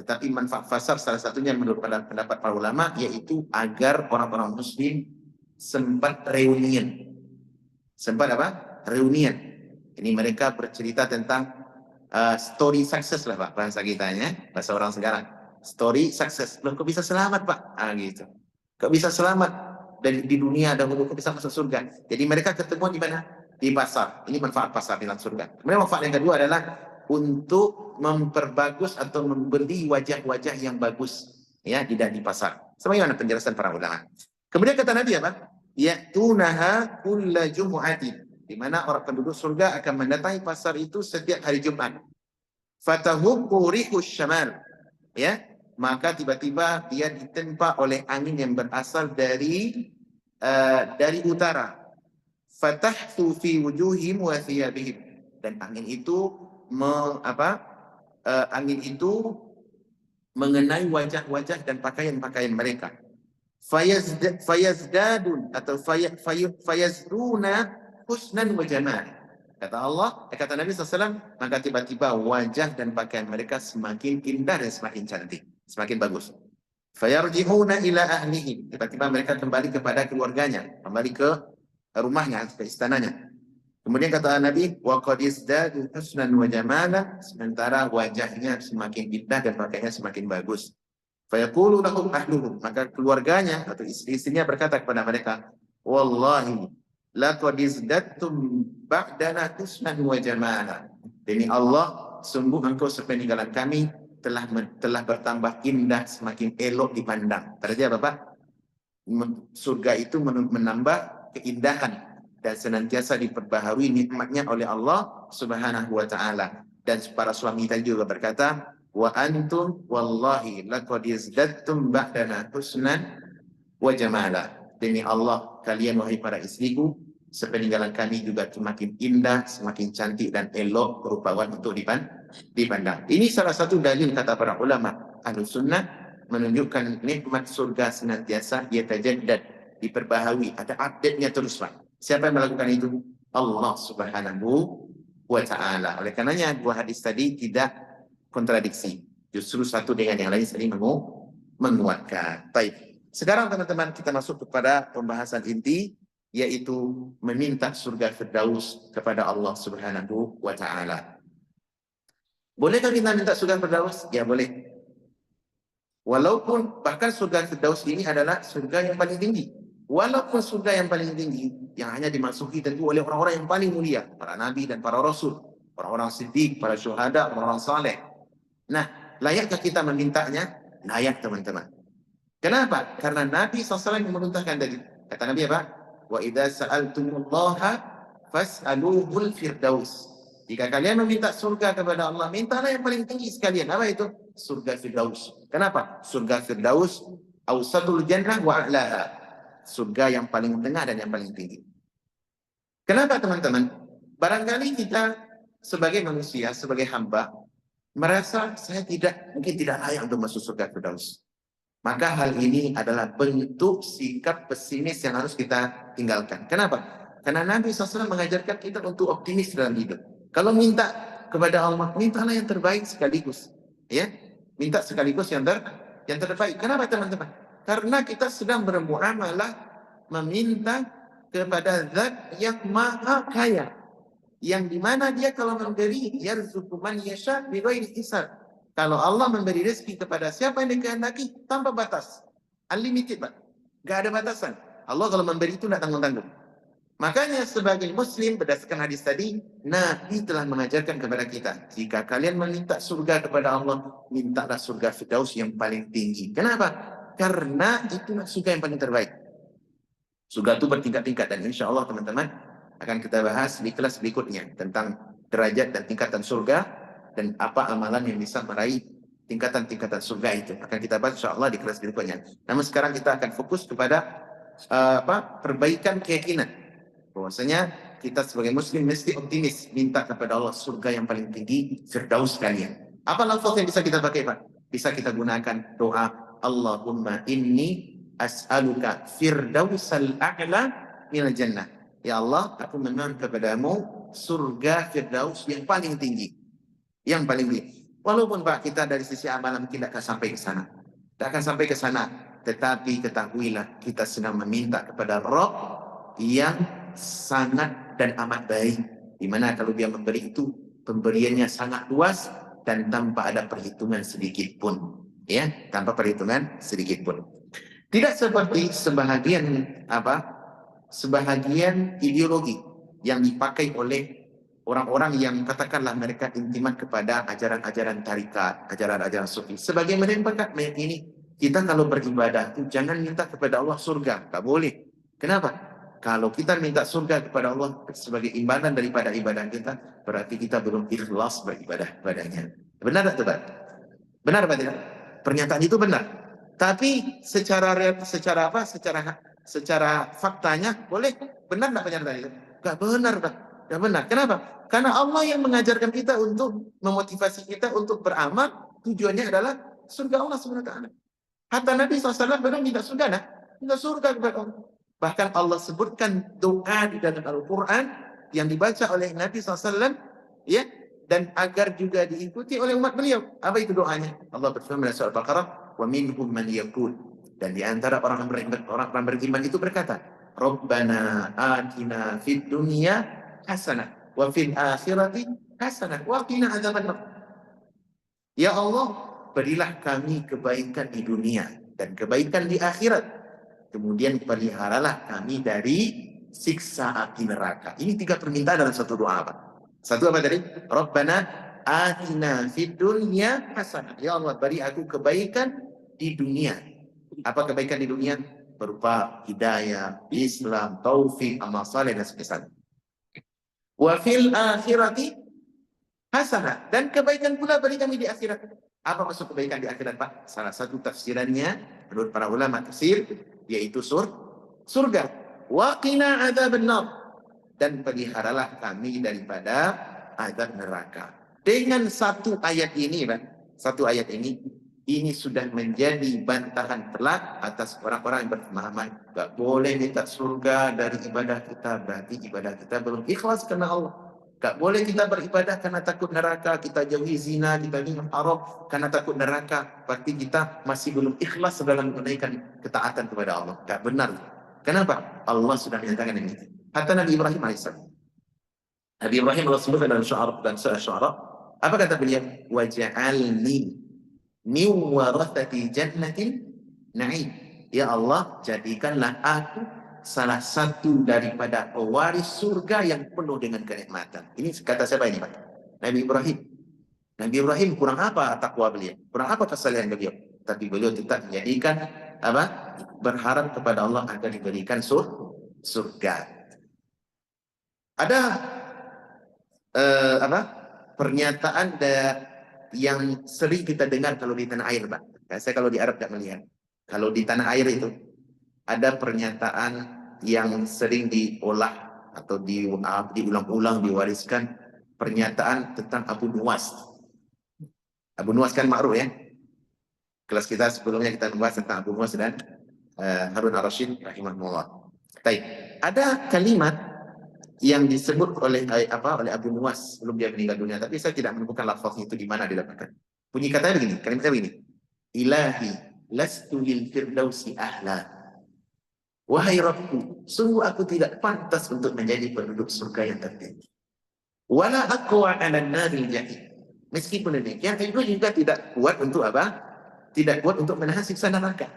Tetapi manfaat pasar salah satunya menurut pendapat para ulama yaitu agar orang-orang muslim sempat reunian. Sempat apa? Reunian. Ini mereka bercerita tentang story sukses lah, Pak, bahasa kitanya, bahasa orang sekarang. Story sukses. Loh, kok bisa selamat, Pak? Gitu. Kok bisa selamat dari di dunia dahulu, kok bisa masuk surga? Jadi mereka ketemu di mana? Di pasar. Ini manfaat pasar di dalam surga. Kemudian manfaat yang kedua adalah untuk memperbagus atau membeli wajah-wajah yang bagus, ya, di pasar. Sebagaimana penjelasan para ulama. Kemudian kata Nabi apa? Ya'tunaha kulla jumu'atin, di mana orang penduduk surga akan mendatangi pasar itu setiap hari Jumat. Fatahubbu rihus syamal, ya, maka tiba-tiba dia ditempa oleh angin yang berasal dari utara. Fatahtu fi wujuhim wa thiyabihim, dan angin itu mengenai wajah-wajah dan pakaian-pakaian mereka. Fayazdadun atau fayazduna husnan wa jamal. Kata Nabi SAW, maka tiba-tiba wajah dan pakaian mereka semakin indah dan semakin cantik, semakin bagus. Fayarji'una ila ahlihim, tiba-tiba mereka kembali kepada keluarganya, kembali ke rumahnya, ke istananya. Kemudian kata Nabi, wa qad izdadu husnan wa jamala, sementara wajahnya semakin indah dan pakaiannya semakin bagus. Fayaqulu lahum ahluhum, maka keluarganya atau istri-istrinya berkata kepada mereka, wallahi laqad izdattum ba'dana husnan wa jamala. Demi Allah, sungguh engkau sepeninggalan kami telah bertambah indah, semakin elok dipandang. Berarti apa, Pak? Surga itu menambah keindahan dan senantiasa diperbaharui nikmatnya oleh Allah Subhanahu wa taala. Dan para suami tadi juga berkata, wa antum wallahi laqad izdattum ba'dana husnan wa jamala. Demi Allah, kalian wahai para istriku, sepeninggalan kami juga semakin indah, semakin cantik dan elok merupakan untuk dipandang. Ini salah satu dalil kata para ulama Ahlus Sunnah menunjukkan nikmat surga senantiasa yatajaddad, diperbaharui, ada update-nya terus, Pak. Siapa yang melakukan itu? Allah Subhanahu wa taala. Oleh karenanya dua hadis tadi tidak kontradiksi. Justru satu dengan yang lain saling menguatkan. Baik. Sekarang teman-teman kita masuk kepada pembahasan inti, yaitu meminta surga Firdaus kepada Allah Subhanahu wa taala. Bolehkah kita minta surga Firdaus? Ya boleh. Walaupun bahkan surga Firdaus ini adalah surga yang paling tinggi. Walaupun surga yang paling tinggi, yang hanya dimasuki tentu oleh orang-orang yang paling mulia, para nabi dan para rasul, orang-orang siddiq, para syuhada, orang-orang saleh. Nah, layakkah kita memintanya? Layak, teman-teman. Kenapa? Karena Nabi SAW yang memerintahkan tadi. Kata Nabi apa? Wa idza sa'altumullaha fas'aluhul firdaus. Jika kalian meminta surga kepada Allah, mintalah yang paling tinggi sekalian. Apa itu? Surga Firdaus. Kenapa? Surga Firdaus awsatul jannah wa a'laha. Surga yang paling tengah dan yang paling tinggi. Kenapa, teman-teman? Barangkali kita sebagai manusia, sebagai hamba, merasa saya mungkin tidak layak untuk masuk surga Firdaus. Maka hal ini adalah bentuk sikap pesimis yang harus kita tinggalkan. Kenapa? Karena Nabi SAW mengajarkan kita untuk optimis dalam hidup. Kalau minta kepada Allah, mintalah yang terbaik sekaligus. Ya, minta sekaligus yang terbaik. Kenapa, teman-teman? Karena kita sedang bermuamalah meminta kepada Zat yang Maha Kaya, yang dimana Dia kalau memberi, yarzuqu man yasha bighairi hisab. Kalau Allah memberi rezeki kepada siapa yang dikehendaki tanpa batas, unlimited, Pak. Gak ada batasan. Allah kalau memberi itu tidak tanggung-tanggung. Makanya sebagai Muslim, berdasarkan hadis tadi, Nabi telah mengajarkan kepada kita, jika kalian meminta surga kepada Allah, mintalah surga Firdaus yang paling tinggi. Kenapa? Karena itulah surga yang paling terbaik. Surga itu bertingkat-tingkat, dan insya Allah teman-teman akan kita bahas di kelas berikutnya tentang derajat dan tingkatan surga dan apa amalan yang bisa meraih tingkatan-tingkatan surga itu. Akan kita bahas insya Allah di kelas berikutnya. Namun sekarang kita akan fokus kepada perbaikan keyakinan. Bahwasanya kita sebagai Muslim mesti optimis, minta kepada Allah surga yang paling tinggi, Firdaus sekalian. Apa lafaz yang bisa kita pakai, Pak? Bisa kita gunakan doa, Allahumma inni as'aluka firdausal a'la minal jannah. Ya Allah, aku memohon kepadamu surga Firdaus yang paling tinggi. Yang paling tinggi. Walaupun Pak, kita dari sisi amalan tidak akan sampai ke sana. Tidak akan sampai ke sana. Tetapi ketahuilah, kita sedang meminta kepada Rabb yang sangat dan amat baik. Dimana kalau Dia memberi itu, pemberiannya sangat luas dan tanpa ada perhitungan sedikit pun. Ya, tanpa perhitungan sedikit pun. Tidak seperti sebahagian ideologi yang dipakai oleh orang-orang yang katakanlah mereka intimat kepada ajaran-ajaran tarikat, ajaran-ajaran sufi. Sebagai mereka meyakini kita kalau beribadah itu jangan minta kepada Allah surga, tak boleh. Kenapa? Kalau kita minta surga kepada Allah sebagai imbalan daripada ibadah kita, berarti kita belum ikhlas beribadah padanya. Benar atau tidak? Benar atau tidak? Pernyataan itu benar. Tapi secara faktanya boleh benar enggak pernyataan itu? Enggak benar, Pak. Enggak benar. Kenapa? Karena Allah yang mengajarkan kita untuk memotivasi kita untuk beramal, tujuannya adalah surga Allah SWT. Hatta Nabi SAW benar minta surga, minta surga kepada Allah. Bahkan Allah sebutkan doa di dalam Al-Quran yang dibaca oleh Nabi SAW, ya, dan agar juga diikuti oleh umat beliau. Apa itu doanya? Allah berfirman dalam surah Al-Baqarah, wa minhum man yaqul, dan di antara orang beriman itu berkata, Rabbana atina fid dunya hasanah wa fil akhirati hasanah wa qina adzabannar. Ya Allah, berilah kami kebaikan di dunia dan kebaikan di akhirat. Kemudian peliharalah kami dari siksa api neraka. Ini 3 permintaan dalam satu doa, Pak. Satu apa tadi? Rabbana atina fid dunya hasanah. Ya Allah, beri aku kebaikan di dunia. Apa kebaikan di dunia? Berupa hidayah, Islam, taufik, amal saleh dan sebagainya. Wa fil akhirati hasanah, dan kebaikan pula beri kami di akhirat. Apa maksud kebaikan di akhirat, Pak? Salah satu tafsirannya menurut para ulama tafsir yaitu surga. Wa qina adzabannar, dan peliharalah kami daripada azab neraka. Dengan satu ayat ini, Pak, satu ayat ini sudah menjadi bantahan telak atas orang-orang yang berpemahaman enggak boleh minta surga dari ibadah kita, berarti ibadah kita belum ikhlas karena Allah. Enggak boleh kita beribadah karena takut neraka, kita jauhi zina, kita jauhi haram karena takut neraka, berarti kita masih belum ikhlas dalam menunaikan ketaatan kepada Allah. Enggak benar. Kenapa? Allah sudah menyatakan ini. Hatta Nabi Ibrahim AS. Nabi Ibrahim Allah sebutkan dalam Syu'ara, Apa kata beliau? Waj'alni min warathati jannatin na'im. Ya Allah, jadikanlah aku salah satu daripada pewaris surga yang penuh dengan kenikmatan. Ini kata siapa ini, Pak? Nabi Ibrahim. Nabi Ibrahim kurang apa takwa beliau? Kurang apa kesalehan beliau? Tapi beliau tetap menjadikan apa? Berharap kepada Allah agar diberikan surga. Ada apa? Pernyataan yang sering kita dengar kalau di tanah air, Pak. Saya kalau di Arab tidak melihat. Kalau di tanah air itu ada pernyataan yang sering diolah atau diulang-ulang, diwariskan, pernyataan tentang Abu Nuwas. Abu Nuwas kan ma'ruf ya. Kelas kita sebelumnya kita membahas tentang Abu Nuwas dan Harun ar-Rasyid rahimahullah. Ada kalimat yang disebut oleh Abu Nuwas sebelum dia meninggal dunia, tapi saya tidak menemukan lafaznya itu di mana didapatkan. Bunyi katanya begini, kalimatnya begini. Ilahi lastu lil firdausi ahla. Wahai Rabbku, sungguh aku tidak pantas untuk menjadi penduduk surga yang tertinggi. Wala aqwa 'alan naril jahim. Meskipun demikian, aku juga tidak kuat untuk apa? Tidak kuat untuk menahan siksa neraka.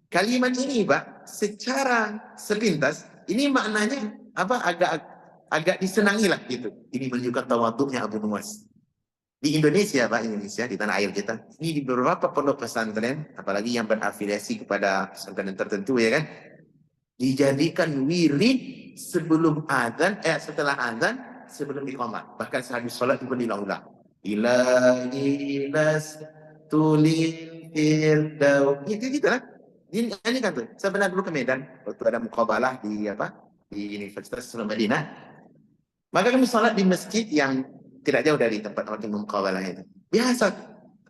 Kalimat ini, Pak, secara sepintas ini maknanya apa? Agak disenangi lah gitu. Ini menunjukkan tawaduknya Abu Nuwas. Di Indonesia, Pak, Indonesia, di tanah air kita, ini di beberapa pondok pesantren, apalagi yang berafiliasi kepada pesantren tertentu ya kan, dijadikan wirid sebelum azan, setelah azan, sebelum iqamah. Bahkan sehabis sholat pun diulang-ulang. Ilahi lastulil firdaus. Gitu lah. Ini kan tuh. Saya pernah dulu ke Medan waktu ada muqabalah di Universitas Islam Madinah. Maka kami sholat di masjid yang tidak jauh dari tempat muqabalah itu. Biasa.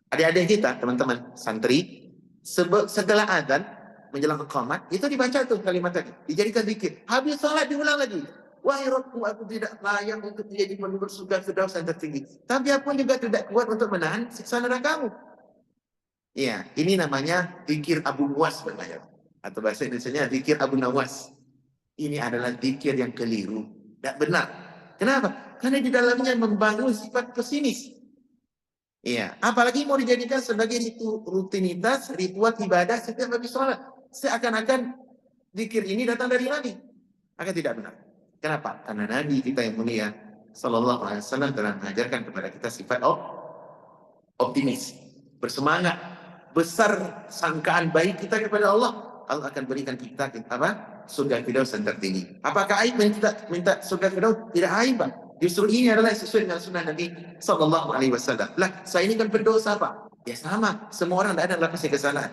Adik-adik kita, teman-teman santri, setelah azan menjelang iqamat, itu dibaca tuh kalimat tadi, dijadikan zikir. Habis sholat diulang lagi. Wahai Rabbku, aku tidak layak untuk menjadi penduduk surga firdaus yang tertinggi. Tapi aku juga tidak kuat untuk menahan siksa neraka-Mu. Iya, ini namanya zikir Abu Nuwas namanya. Atau bahasa Indonesianya zikir Abu Nawas. Ini adalah zikir yang keliru, tidak benar. Kenapa? Karena di dalamnya membangun sifat pesimis. Iya, apalagi mau dijadikan sebagai rutinitas, ritual ibadah setiap habis sholat. Seakan-akan zikir ini datang dari Nabi. Akan tidak benar. Kenapa? Karena Nabi kita yang mulia Sallallahu Alaihi Wasallam telah mengajarkan kepada kita sifat optimis, bersemangat, besar sangkaan baik kita kepada Allah. Allah akan berikan kita surga firdaus yang tertinggi. Apakah aib minta surga firdaus? Tidak aib, Pak. Justru ini adalah sesuai dengan sunnah Nabi Sallallahu Alaihi Wasallam. Lah, saya ini kan berdosa, Pak. Ya sama, semua orang tidak ada lapasnya kesalahan.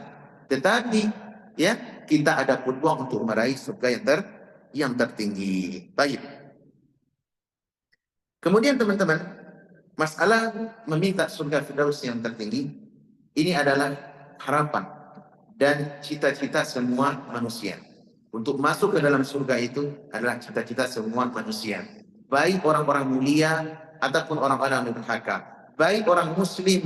Tetapi ya kita ada peluang untuk meraih surga yang tertinggi. Baik. Kemudian teman-teman, masalah meminta surga firdaus yang tertinggi ini adalah harapan dan cita-cita semua manusia. Untuk masuk ke dalam surga itu adalah cita-cita semua manusia. Baik orang-orang mulia ataupun orang-orang yang berhaka. Baik orang muslim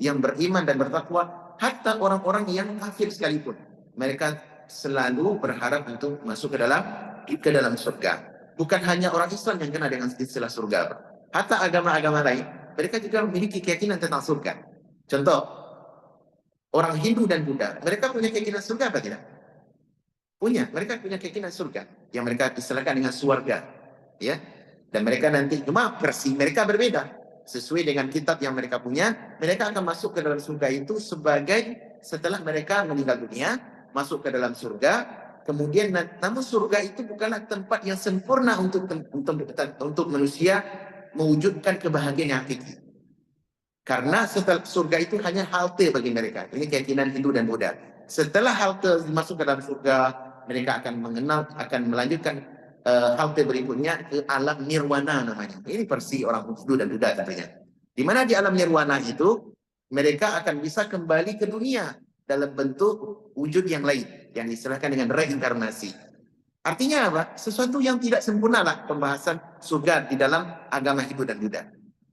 yang beriman dan bertakwa, hatta orang-orang yang kafir sekalipun. Mereka selalu berharap untuk masuk ke dalam surga. Bukan hanya orang Islam yang kena dengan istilah surga. Hatta agama-agama lain, mereka juga memiliki keyakinan tentang surga. Contoh, orang Hindu dan Buddha, mereka punya keyakinan surga apa tidak? Punya, mereka punya keyakinan surga yang mereka istilahkan dengan surga, ya. Dan mereka nanti cuma versi mereka berbeda sesuai dengan kitab yang mereka punya. Mereka akan masuk ke dalam surga itu setelah mereka meninggal dunia, masuk ke dalam surga. Kemudian, namun surga itu bukanlah tempat yang sempurna untuk manusia mewujudkan kebahagiaan yang hakiki. Karena setelah surga itu hanya halte bagi mereka. Ini keyakinan Hindu dan Buddha. Setelah halte masuk ke dalam surga, mereka akan melanjutkan halte berikutnya ke alam nirwana namanya. Ini versi orang Hindu dan Buddha katanya. Di mana di alam nirwana itu mereka akan bisa kembali ke dunia dalam bentuk wujud yang lain yang diistilahkan dengan reinkarnasi. Artinya apa? Sesuatu yang tidak sempurna lah pembahasan surga di dalam agama Hindu dan Buddha.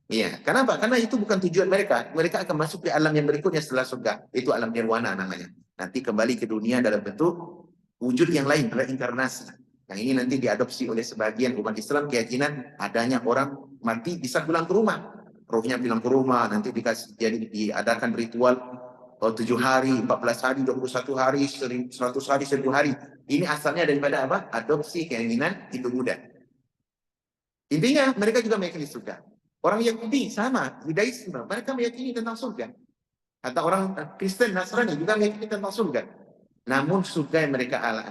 Iya, kenapa? Karena itu bukan tujuan mereka. Mereka akan masuk ke alam yang berikutnya setelah surga. Itu alam nirwana namanya. Nanti kembali ke dunia dalam bentuk wujud yang lain, reinkarnasi. Yang ini nanti diadopsi oleh sebagian umat Islam, keyakinan adanya orang mati bisa pulang ke rumah. rohnya pulang ke rumah, nanti dikasih jadi diadakan ritual 7 hari, 14 hari, 21 hari, 100 hari, 1000 hari. Ini asalnya daripada apa? Adopsi keinginan hidup muda. Intinya mereka juga meyakini surga. Orang Yahudi sama, Yudaisme, mereka meyakini tentang surga. Atau orang Kristen, Nasrani juga meyakini tentang surga. Namun surga yang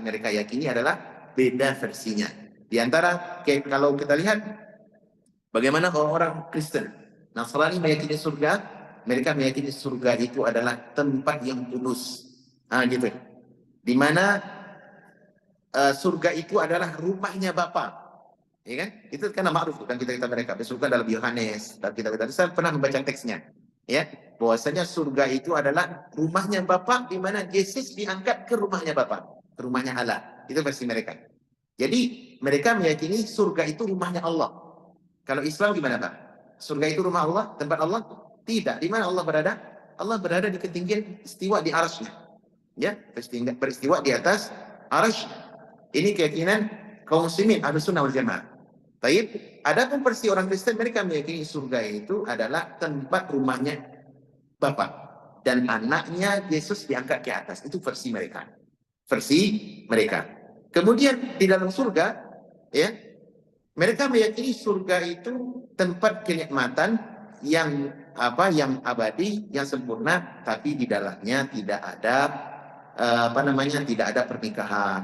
mereka yakini adalah beda versinya. Di antara kalau kita lihat bagaimana orang Kristen, Nasrani meyakini surga, mereka meyakini surga itu adalah tempat yang kudus. Gitu. Di mana surga itu adalah rumahnya Bapa. Ya kan? Itu kan ma'ruf kan kita mereka. Surga dalam Yohanes, dan kita saya pernah membaca teksnya. Ya, bahwasanya surga itu adalah rumahnya Bapa, di mana Yesus diangkat ke rumahnya Bapa, ke rumahnya Allah. Itu versi mereka. Jadi mereka meyakini surga itu rumahnya Allah. Kalau Islam gimana Pak? Surga itu rumah Allah, tempat Allah? Tidak. Di mana Allah berada? Allah berada di ketinggian istiwa di arasnya. Ya, beristiwa di atas arasy. Ini keyakinan kaum muslimin Ahlus Sunnah wal Jamaah. Baik, adapun versi orang Kristen, mereka meyakini surga itu adalah tempat rumahnya Bapa dan anaknya Yesus diangkat ke atas. Itu versi mereka. Versi mereka. Kemudian di dalam surga, ya, mereka meyakini surga itu tempat kenikmatan yang abadi, yang sempurna, tapi di dalamnya tidak ada tidak ada pernikahan.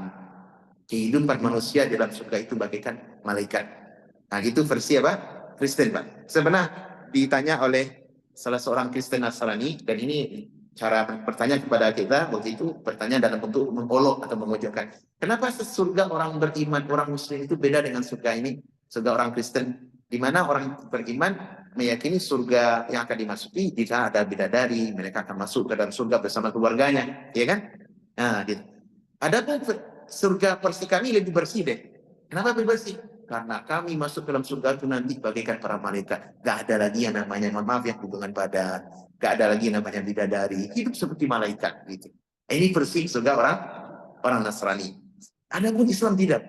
Kehidupan manusia di dalam surga itu bagaikan malaikat. Nah, itu versi apa? Kristen, Pak. Sebenarnya ditanya oleh salah seorang Kristen Nasrani, dan ini cara bertanya kepada kita waktu itu, bertanya dalam bentuk mengolok atau memojokkan. Kenapa surga orang beriman, orang muslim itu beda dengan surga ini? Surga orang Kristen, di mana orang beriman meyakini surga yang akan dimasuki jika ada bidadari, mereka akan masuk ke dalam surga bersama keluarganya, ya kan? Nah, gitu. Adapun surga versi kami lebih bersih deh. Kenapa lebih bersih? Karena kami masuk dalam surga itu nanti bagaikan para malaikat. Gak ada lagi yang namanya, maaf ya, hubungan badan. Gak ada lagi yang namanya bidadari. Hidup seperti malaikat gitu. Ini versi surga orang Nasrani. Adapun Islam tidak.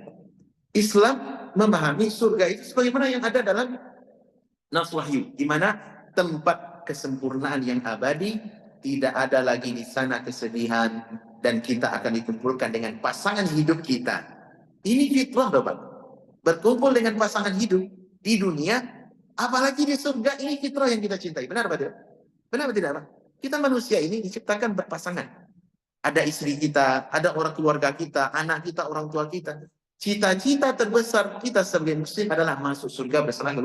Islam memahami surga itu sebagaimana yang ada dalam Nas Wahyu, di mana tempat kesempurnaan yang abadi, tidak ada lagi di sana kesedihan, dan kita akan dikumpulkan dengan pasangan hidup kita. Ini fitrah, Bapak. Berkumpul dengan pasangan hidup di dunia, apalagi di surga, ini fitrah yang kita cintai. Benar apa tidak? Benar apa tidak, Pak? Kita manusia ini diciptakan berpasangan. Ada istri kita, ada orang keluarga kita, anak kita, orang tua kita. Cita-cita terbesar kita sebagai muslim adalah masuk surga bersama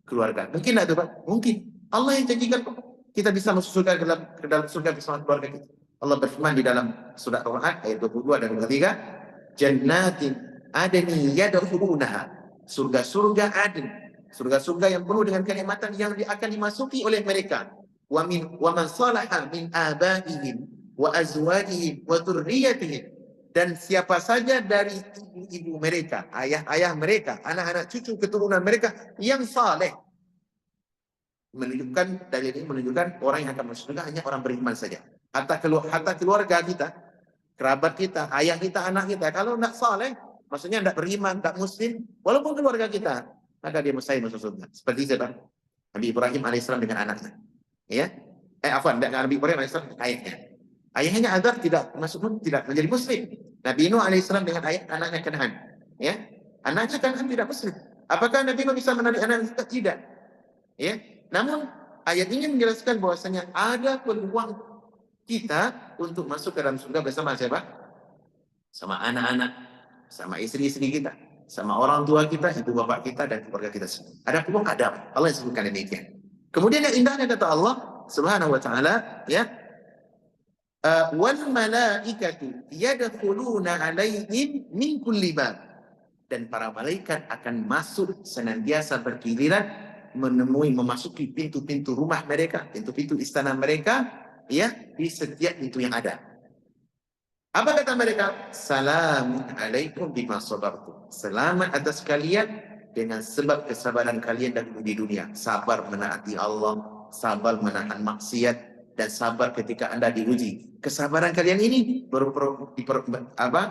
keluarga. Mungkin tidak, Pak? Mungkin. Allah yang janjikan kita bisa masuk surga ke dalam surga bersama keluarga kita. Allah berfirman di dalam surah Al-Ra'd ayat 22 dan 23, jannatin adni yadkhulunaha, surga-surga adn, surga-surga yang penuh dengan kenikmatan yang akan dimasuki oleh mereka. Wa man salaha min abaihim wa azwajihim wa dzurriyyatihim, dan siapa saja dari ibu-ibu mereka, ayah-ayah mereka, anak-anak cucu keturunan mereka yang saleh. Menunjukkan, dalil ini menunjukkan orang yang akan masuk surga hanya orang beriman saja. Hatta keluarga kita, kerabat kita, ayah kita, anak kita, kalau tidak saleh, maksudnya tidak beriman, tidak muslim, walaupun keluarga kita, maka dia mustahil masuk surga. Seperti siapa? Nabi Ibrahim alaihissalam dengan anaknya. Ya, Nabi Ibrahim alaihissalam dengan ayahnya. Ayahnya Azar tidak menjadi muslim. Nabi Nuh alaihissalam dengan anaknya Kan'an. Ya, anaknya Kan'an tidak muslim. Apakah Nabi Nuh bisa menarik anaknya? Tidak. Ya, namun ayat ini menjelaskan bahwasanya ada peluang kita untuk masuk ke dalam surga bersama siapa? Sama anak-anak, sama istri-istri kita, sama orang tua kita, ibu bapak kita, dan keluarga kita semua. Ada peluang, ada. Allah yang sebutkan demikian. Kemudian yang indahnya kata Allah Subhanahu wa taala, ya, wal malaikatu yadkhuluna alaihim min kulli bab, dan para malaikat akan masuk senantiasa bergiliran memasuki pintu-pintu rumah mereka, pintu-pintu istana mereka, ya, di setiap pintu yang ada. Apa kata mereka? Salamun alaikum bima sabartum. Selamat atas kalian dengan sebab kesabaran kalian dahulu di dunia. Sabar menaati Allah, sabar menahan maksiat, dan sabar ketika Anda diuji. Kesabaran kalian ini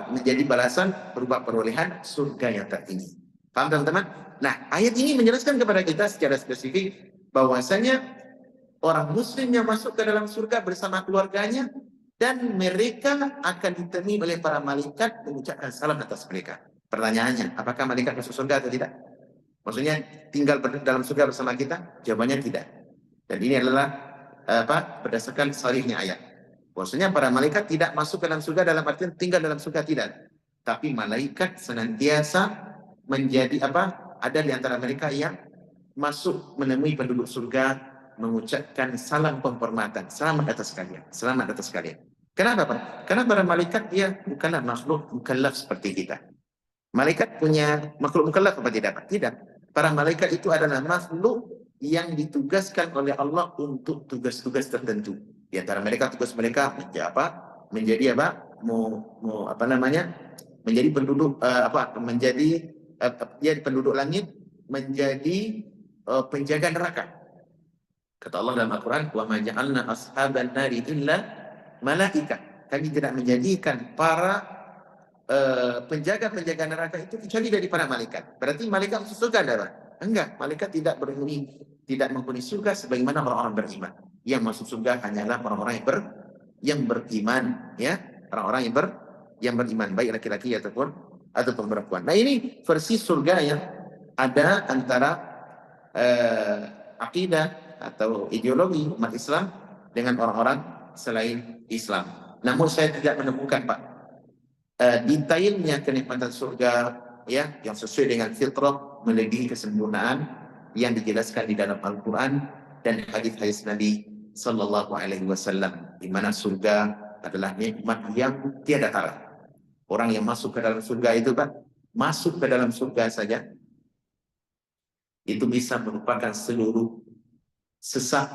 menjadi balasan berupa perolehan surga yang tertinggi. Paham teman-teman? Nah, ayat ini menjelaskan kepada kita secara spesifik bahwasanya orang muslim yang masuk ke dalam surga bersama keluarganya, dan mereka akan ditemui oleh para malaikat mengucapkan salam atas mereka. Pertanyaannya, apakah malaikat masuk surga atau tidak? Maksudnya tinggal dalam surga bersama kita? Jawabannya tidak. Dan ini adalah berdasarkan sharihnya ayat. Maksudnya para malaikat tidak masuk ke dalam surga dalam artian tinggal dalam surga, tidak. Tapi malaikat senantiasa menjadi ada di antara mereka yang masuk menemui penduduk surga, mengucapkan salam penghormatan, selamat atas kalian, selamat atas kalian. Kenapa Pak? Karena para malaikat dia bukanlah makhluk mukallaf seperti kita. Malaikat punya makhluk mukallaf apa tidak? Tidak. Para malaikat itu adalah makhluk yang ditugaskan oleh Allah untuk tugas-tugas tertentu. Di antara mereka tugas mereka menjadi menjadi penduduk menjadi penduduk langit, menjadi penjaga neraka. Kata Allah dalam Al-Quran, wa ma ja'alna ashaban nari illa malaika. Kami tidak menjadikan para penjaga-penjaga neraka itu kecuali dari para malaikat. Berarti malaikat masuk surga adalah? Enggak, malaikat tidak menghuni surga sebagaimana orang-orang beriman. Yang masuk surga hanyalah orang-orang yang beriman, ya, orang-orang yang beriman, baik laki-laki ataupun perempuan. Nah, ini versi surga yang ada antara akidah atau ideologi umat Islam dengan orang-orang selain Islam. Namun saya tidak menemukan, Pak, detailnya kenikmatan surga ya yang sesuai dengan fitrah melebihi kesempurnaan yang dijelaskan di dalam Al-Quran dan hadis-hadis Nabi Sallallahu Alaihi Wasallam, di mana surga adalah nikmat yang tiada tara. Orang yang masuk ke dalam surga itu, Pak, masuk ke dalam surga saja itu bisa merupakan seluruh sesak,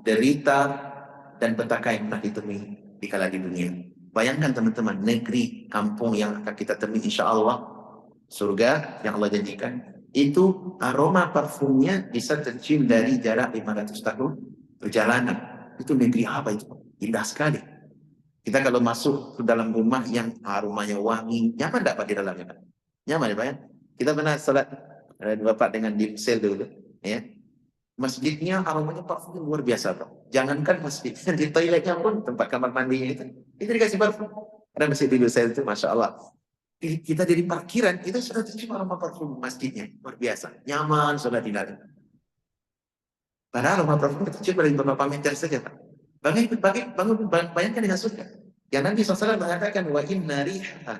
derita, dan petaka yang pernah ditemui di kala di dunia. Bayangkan teman-teman, negeri, kampung yang akan kita temui insya Allah, surga yang Allah janjikan, itu aroma parfumnya bisa tercium dari jarak 500 tahun perjalanan. Itu negeri apa itu? Indah sekali. Kita kalau masuk ke dalam rumah yang aromanya wangi, nyaman tidak Pak di dalamnya, Pak? Nyaman ya Pak ya? Kita pernah salat Bapak dengan di sel dulu, ya. Masjidnya aromanya parfum luar biasa, Pak. Jangankan masjid, di toiletnya pun, tempat kamar mandinya itu dikasih parfum. Ada masjid di saya itu, Masya Allah. Kita dari parkiran, itu sudah tercium aroma parfum masjidnya. Luar biasa. Nyaman, sudah di dalam. Padahal aroma parfum tercium dari beberapa meter saja, Pak. Bayangkan dengan surga. Yang Nabi SAW mengatakan, wa inna riha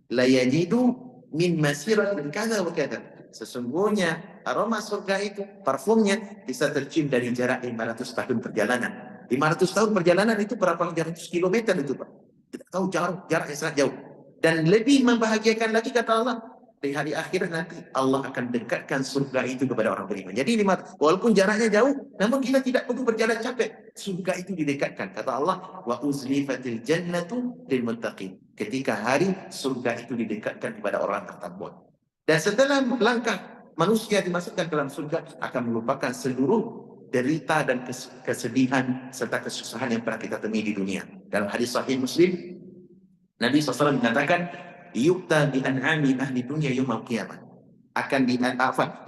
la yajidu min masiratin kada wa kada. Sesungguhnya aroma surga itu, parfumnya bisa tercium dari jarak 500 tahun perjalanan. 500 tahun perjalanan itu berapa ratus kilometer itu, Pak? Tidak tahu jarak yang sangat jauh. Dan lebih membahagiakan lagi kata Allah, di hari akhir nanti Allah akan dekatkan surga itu kepada orang beriman. Jadi walaupun jaraknya jauh, namun kita tidak perlu berjalan capek. Surga itu didekatkan. Kata Allah, wa uzlifatil jannatu lil muttaqin. Ketika hari surga itu didekatkan kepada orang tertakwa. Dan setelah langkah manusia dimasukkan ke dalam surga, akan melupakan seluruh derita dan kesedihan serta kesusahan yang pernah kita temui di dunia. Dalam hadis sahih Muslim, Nabi SAW mengatakan, yu'ta bi an'ami ahli dunya yaumil qiyamah.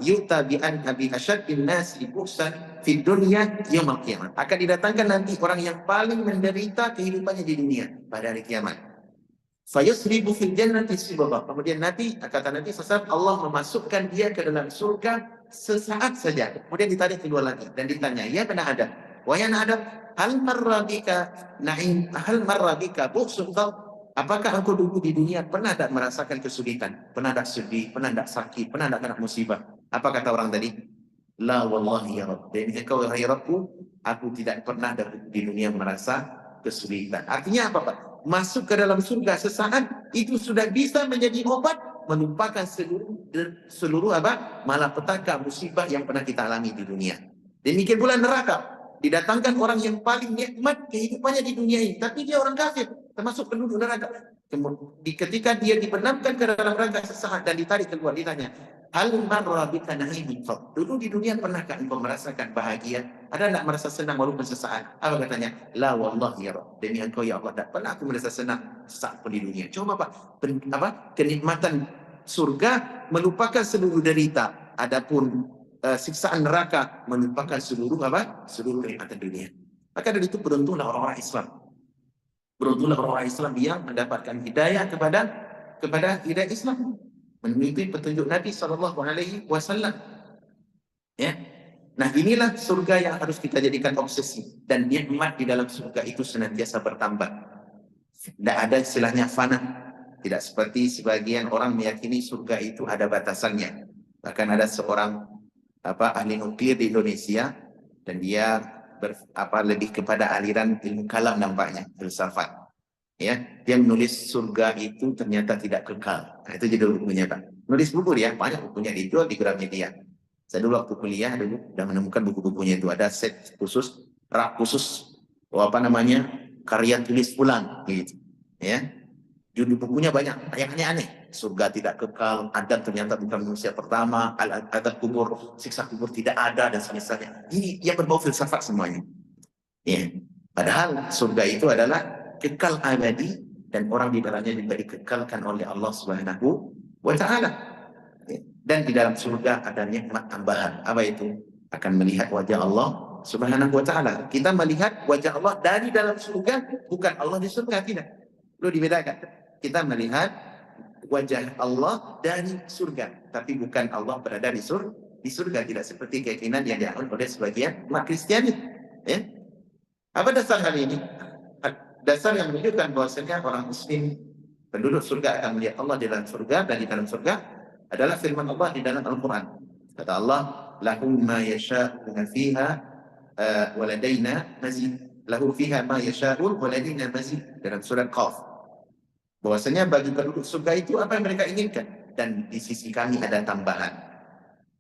Yu'ta bi an'ami asyaddin nasi bu'san fid dunya yaumil qiyamah. Akan didatangkan nanti orang yang paling menderita kehidupannya di dunia pada hari kiamat. Fayusribu fil jannati sibaba. Kemudian kata Nabi SAW, Allah memasukkan dia ke dalam surga sesaat saja. Kemudian ditarik keluar lagi dan ditanya, ya benar Adam, wa ya Adam, hal marrabika na'im, hal marrabika bu'sun kau? Apakah engkau dulu di dunia pernah tak merasakan kesulitan, pernah tak sedih, pernah tak sakit, pernah tak kena musibah? Apa kata orang tadi? La wallahi ya Rabb. Dan engkau ya Rabbku, aku tidak pernah di dunia merasa kesulitan. Artinya apa Pak? Masuk ke dalam surga sesaat itu sudah bisa menjadi obat melupakan seluruh malapetaka musibah yang pernah kita alami di dunia. Demikian pula neraka, didatangkan orang yang paling nikmat kehidupannya di dunia ini, tapi dia orang kafir, termasuk penduduk neraka. Ketika dia dibenamkan ke dalam neraka sesaat dan ditarik keluar, ditanya, hal marra bika na'imin fad. Dulu di dunia pernahkah engkau merasakan bahagia? Ada enggak merasa senang walaupun sesaat? Apa katanya? La wallahi ya Rabb. Demi engkau ya Allah, tak pernah aku merasa senang sesaat pun di dunia. Coba Pak, kenikmatan surga melupakan seluruh derita. Adapun siksaan neraka melupakan seluruh seluruh nikmat dunia. Maka dari itu beruntunglah orang-orang Islam. Beruntunglah orang-orang Islam yang mendapatkan hidayah kepada hidayah Islam, mengikuti petunjuk Nabi Shallallahu Alaihi Wasallam. Ya, nah inilah surga yang harus kita jadikan obsesi, dan nikmat di dalam surga itu senantiasa bertambah. Tidak ada istilahnya fana. Tidak seperti sebagian orang meyakini surga itu ada batasannya. Bahkan ada seorang ahli nuklir di Indonesia, dan dia lebih kepada aliran ilmu kalam nampaknya, filsafat. Ya, dia menulis surga itu ternyata tidak kekal. Nah, itu judul bukunya, Pak. Nulis buku dia, banyak bukunya dijual di Gramedia. Saya dulu waktu kuliah sudah menemukan buku-bukunya itu, ada set khusus, rak khusus, karya tulis ulang gitu. Ya. Judul bukunya banyak, yang aneh-aneh. Surga tidak kekal, Adam ternyata bukan manusia pertama, azab kubur, siksa kubur tidak ada, dan sebagainya. Ini yang berbau filsafat semuanya. Ya. Padahal surga itu adalah kekal abadi, dan orang di dalamnya diberi kekalkan oleh Allah Subhanahu wa Ta'ala. Dan di dalam surga ada nikmat tambahan. Apa itu? Akan melihat wajah Allah Subhanahu wa Ta'ala. Kita melihat wajah Allah dari dalam surga, bukan Allah di surga, tidak. Perlu dibedakan. Kita melihat wajah Allah dari surga, tapi bukan Allah berada di surga. Tidak seperti keyakinan yang dianut oleh sebagian umat Kristiani. Ya? Apa dasar hal ini? Dasar yang menunjukkan bahwasanya orang Muslim penduduk surga akan melihat Allah di dalam surga, dan di dalam surga adalah firman Allah di dalam Al-Quran. Kata Allah, lahum ma yasha'una fiha waladaina mazid. Lahu fiha ma yasha'un waladaina mazid. Dalam surat Qaf. Bahwasanya bagi penduduk surga itu apa yang mereka inginkan, dan di sisi kami ada tambahan.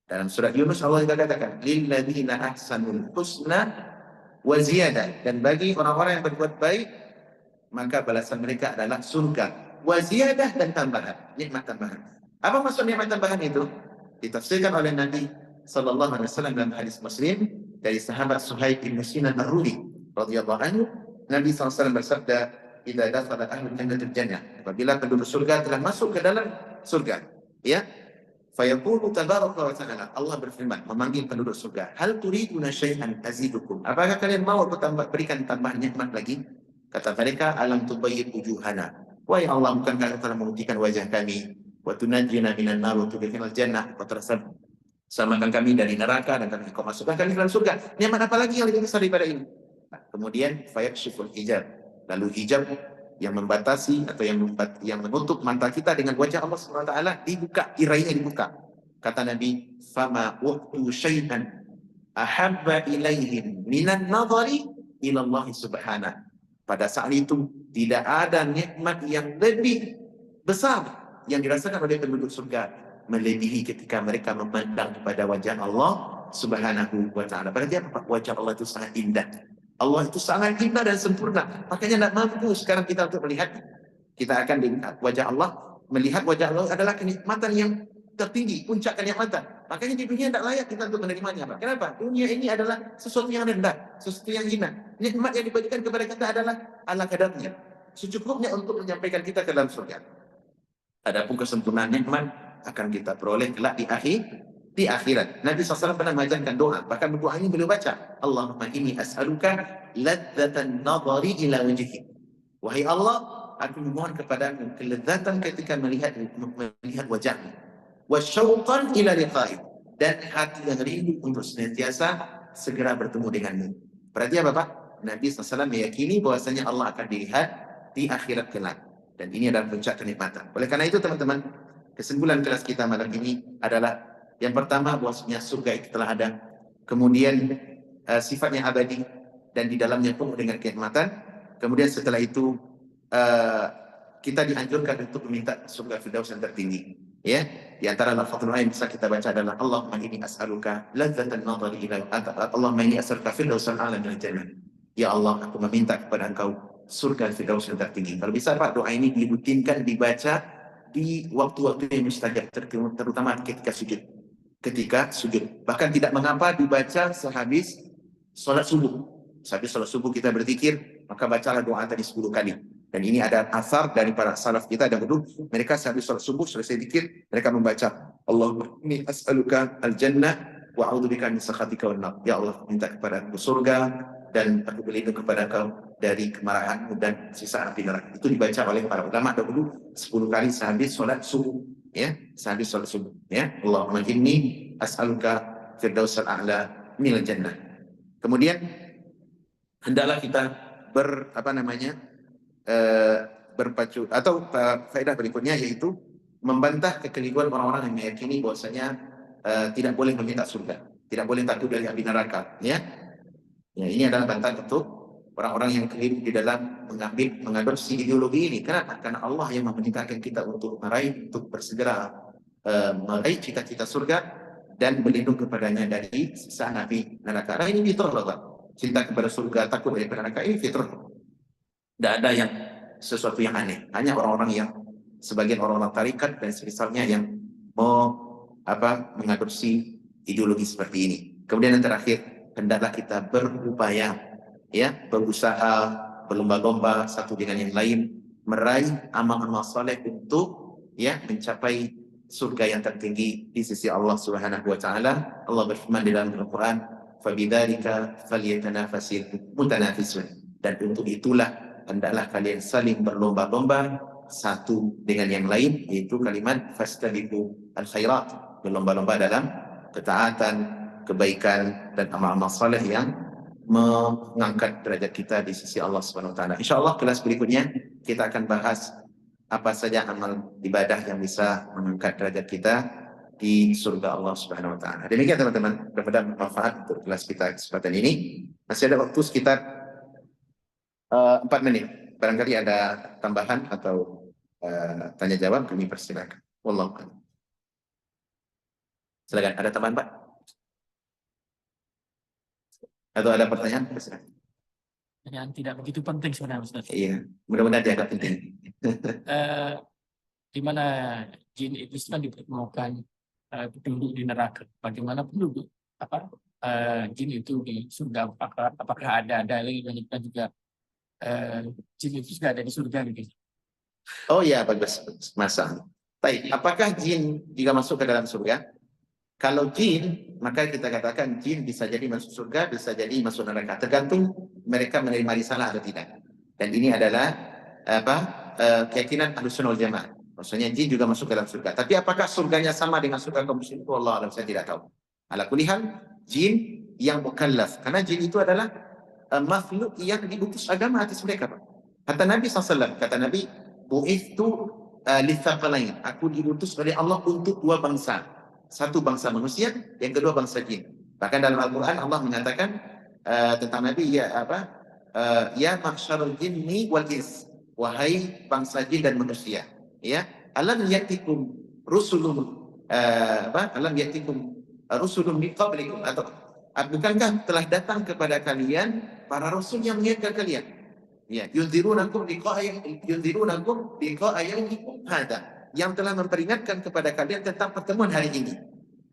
Dalam surat Yunus Allah juga katakan, lilladzina ahsanul husna wa ziyadah. Dan bagi orang-orang yang berbuat baik, maka balasan mereka adalah surga, wa ziyadah, dan tambahan, nikmat tambahan. Apa maksud nikmat tambahan itu? Ditafsirkan oleh Nabi Sallallahu Alaihi Wasallam dalam hadis Muslim dari sahabat Suhaib bin Sinan Ar-Rudi radhiyallahu anhu. Nabi SAW bersabda, "Idza dakhala ahlul jannati al-jannah." Apabila penduduk surga telah masuk ke dalam surga, ya, fayaqulu tabaraka wa ta'ala, Allah berfirman memanggil penduduk surga, "Hal turiduna syai'an azidukum?" Apakah kalian mau aku berikan tambahan nikmat lagi? Kata mereka, "Alam tubayyid wujuhana." Wahai Allah, bukankah Engkau telah memutihkan wajah kami? Wa tunajjina minan nar wa tudkhilal jannah, wa selamatkan kami dari neraka, dan Engkau masukkan kami ke dalam surga. Nikmat apa lagi yang lebih besar daripada ini? Nah, kemudian fayakshiful hijab, lalu hijab yang membatasi atau yang menutup mata kita dengan wajah Allah Subhanahu wa taala dibuka, tirainya dibuka. Kata Nabi, fama waqtu syai'an ahabba ilaihim minan nadhari ila Allah subhanahu. Pada saat itu tidak ada nikmat yang lebih besar yang dirasakan oleh penduduk surga melebihi ketika mereka memandang kepada wajah Allah Subhanahu wa Ta'ala. Berarti apa? Wajah Allah itu sangat indah. Allah itu sangat indah dan sempurna. Makanya tidak mampu sekarang kita untuk melihat. Kita akan melihat wajah Allah. Melihat wajah Allah adalah kenikmatan yang tertinggi, puncak kenikmatan. Makanya di dunia tidak layak kita untuk menerimanya. Kenapa? Dunia ini adalah sesuatu yang rendah, sesuatu yang hina. Nikmat yang diberikan kepada kita adalah ala kadarnya, secukupnya untuk menyampaikan kita ke dalam surga. Adapun kesempurnaan nikmat akan kita peroleh kelak di akhirat. Nabi SAW pernah mengajarkan doa, bahkan doa ini beliau baca, Allahumma inni as'aluka ladzatan nadhari ila wajhik. Wahai Allah, aku memohon kepadamu kelezatan ketika melihat wajahmu. Wasyauqan ila liqa'ik, dan hati yang rindu untuk senantiasa segera bertemu denganmu. Berarti apa, Pak? Nabi SAW meyakini bahwasanya Allah akan dilihat di akhirat kelak. Dan ini adalah puncak kenikmatan. Oleh karena itu, teman-teman, kesimpulan kelas kita malam ini adalah yang pertama, bahwasanya surga itu telah ada. Kemudian sifatnya abadi dan di dalamnya penuh dengan kenikmatan. Kemudian setelah itu kita dianjurkan untuk meminta surga Firdaus yang tertinggi. Ya, di antara lafazul yang bisa kita baca adalah Allahumma inni as'aluka ladzatan nadhari ila Allahumma inni as'aluka firdausan a'la minal jannah. Ya Allah, aku meminta kepada Engkau surga Firdaus yang tertinggi. Kalau bisa, Pak, doa ini dirutinkan dibaca di waktu-waktu yang mustajab, terutama ketika sujud. Bahkan tidak mengapa dibaca sehabis sholat subuh. Sehabis sholat subuh kita berzikir, maka bacalah doa tadi 10 kali. Dan ini ada asar dari para salaf kita dahulu, mereka sehabis sholat subuh selesai zikir, mereka membaca Allahumma inni as'aluka al-jannah wa a'udzubika min sakhatika wan nar. Ya Allah, minta kepada Aku surga dan aku berlindung kepada Kau dari kemarahanmu dan sisa api neraka. Itu dibaca oleh para ulama dahulu 10 kali sehabis sholat subuh, ya, sehabis sholat subuh, ya. Allahumma inni as'aluka firdausal a'la minal jannah. Kemudian hendaklah kita berpacu atau faedah berikutnya, yaitu membantah kekeliruan orang-orang yang meyakini bahwasanya tidak boleh meminta surga, tidak boleh takut dari api neraka, ya. Ya, ini adalah bantahan untuk orang-orang yang keliru di dalam mengadopsi ideologi ini. Kenapa? Karena Allah yang memerintahkan kita untuk bersegera meraih cita-cita surga dan berlindung kepadanya dari siksa api neraka. Nah, ini fitrah Allah. Cinta kepada surga, takut dari neraka, ini fitrah. Tidak ada yang sesuatu yang aneh. Hanya orang-orang yang sebagian orang-orang tarikat dan semisalnya yang mau mengadopsi ideologi seperti ini. Kemudian yang terakhir, hendaklah kita berupaya, ya, berusaha, berlomba-lomba satu dengan yang lain meraih amal-amal saleh untuk, ya, mencapai surga yang tertinggi di sisi Allah Subhanahu wa taala. Allah berfirman di dalam Al-Qur'an, "Fabidzalika falyatanafasil mutanafisun." Dan untuk itulah hendaklah kalian saling berlomba-lomba satu dengan yang lain, yaitu kalimat fastabiqu al-khairat, berlomba-lomba dalam ketaatan, kebaikan dan amal-amal saleh yang mengangkat derajat kita di sisi Allah Subhanahu wa taala. Insyaallah kelas berikutnya kita akan bahas apa saja amal ibadah yang bisa mengangkat derajat kita di surga Allah Subhanahu wa taala. Demikian teman-teman, mudah-mudahan bermanfaat untuk kelas kita kesempatan ini. Masih ada waktu sekitar 4 menit. Barangkali ada tambahan atau tanya jawab, kami persilakan. Wallahu a'lam. Silakan, ada tambahan, Pak? Atau ada pertanyaan? Persilakan. Yang tidak begitu penting sebenarnya, Ustaz. Iya, mudah-mudahan dianggap penting. Di mana jin itu kan dipertemukan penduduk di neraka. Bagaimana penduduk jin itu di surga? Apakah ada dalil menunjukkan juga jin itu juga ada di surga gitu? Oh ya, bagus, masa. Baik, apakah jin juga masuk ke dalam surga? Kalau jin, maka kita katakan jin bisa jadi masuk surga, bisa jadi masuk neraka, tergantung mereka menerima risalah atau tidak. Dan ini adalah keyakinan Ahlussunnah wal Jamaah. Maksudnya jin juga masuk ke dalam surga. Tapi apakah surganya sama dengan surga kaum muslimin? Wallahu a'lam, saya tidak tahu. Ala kulli hal, jin yang mukallaf, karena jin itu adalah makhluk yang diutus agama atas mereka, Pak. Kata Nabi SAW, kata Nabi, bu'ithtu litsaqalain, aku diutus oleh Allah untuk 2 bangsa. Satu bangsa manusia, yang kedua bangsa jin. Bahkan dalam Al-Quran Allah mengatakan tentang Nabi, ya mahsyarul jinni wal ins, wahai bangsa jin dan manusia, ya, alam ya'tikum rusulun alam ya'tikum rusulun min qablikum, atau bukankah telah datang kepada kalian para rasul yang mengingatkan kalian, ya, yunzirunakum liqa'a yaumikum hadza, yang telah memperingatkan kepada kalian tentang pertemuan hari ini.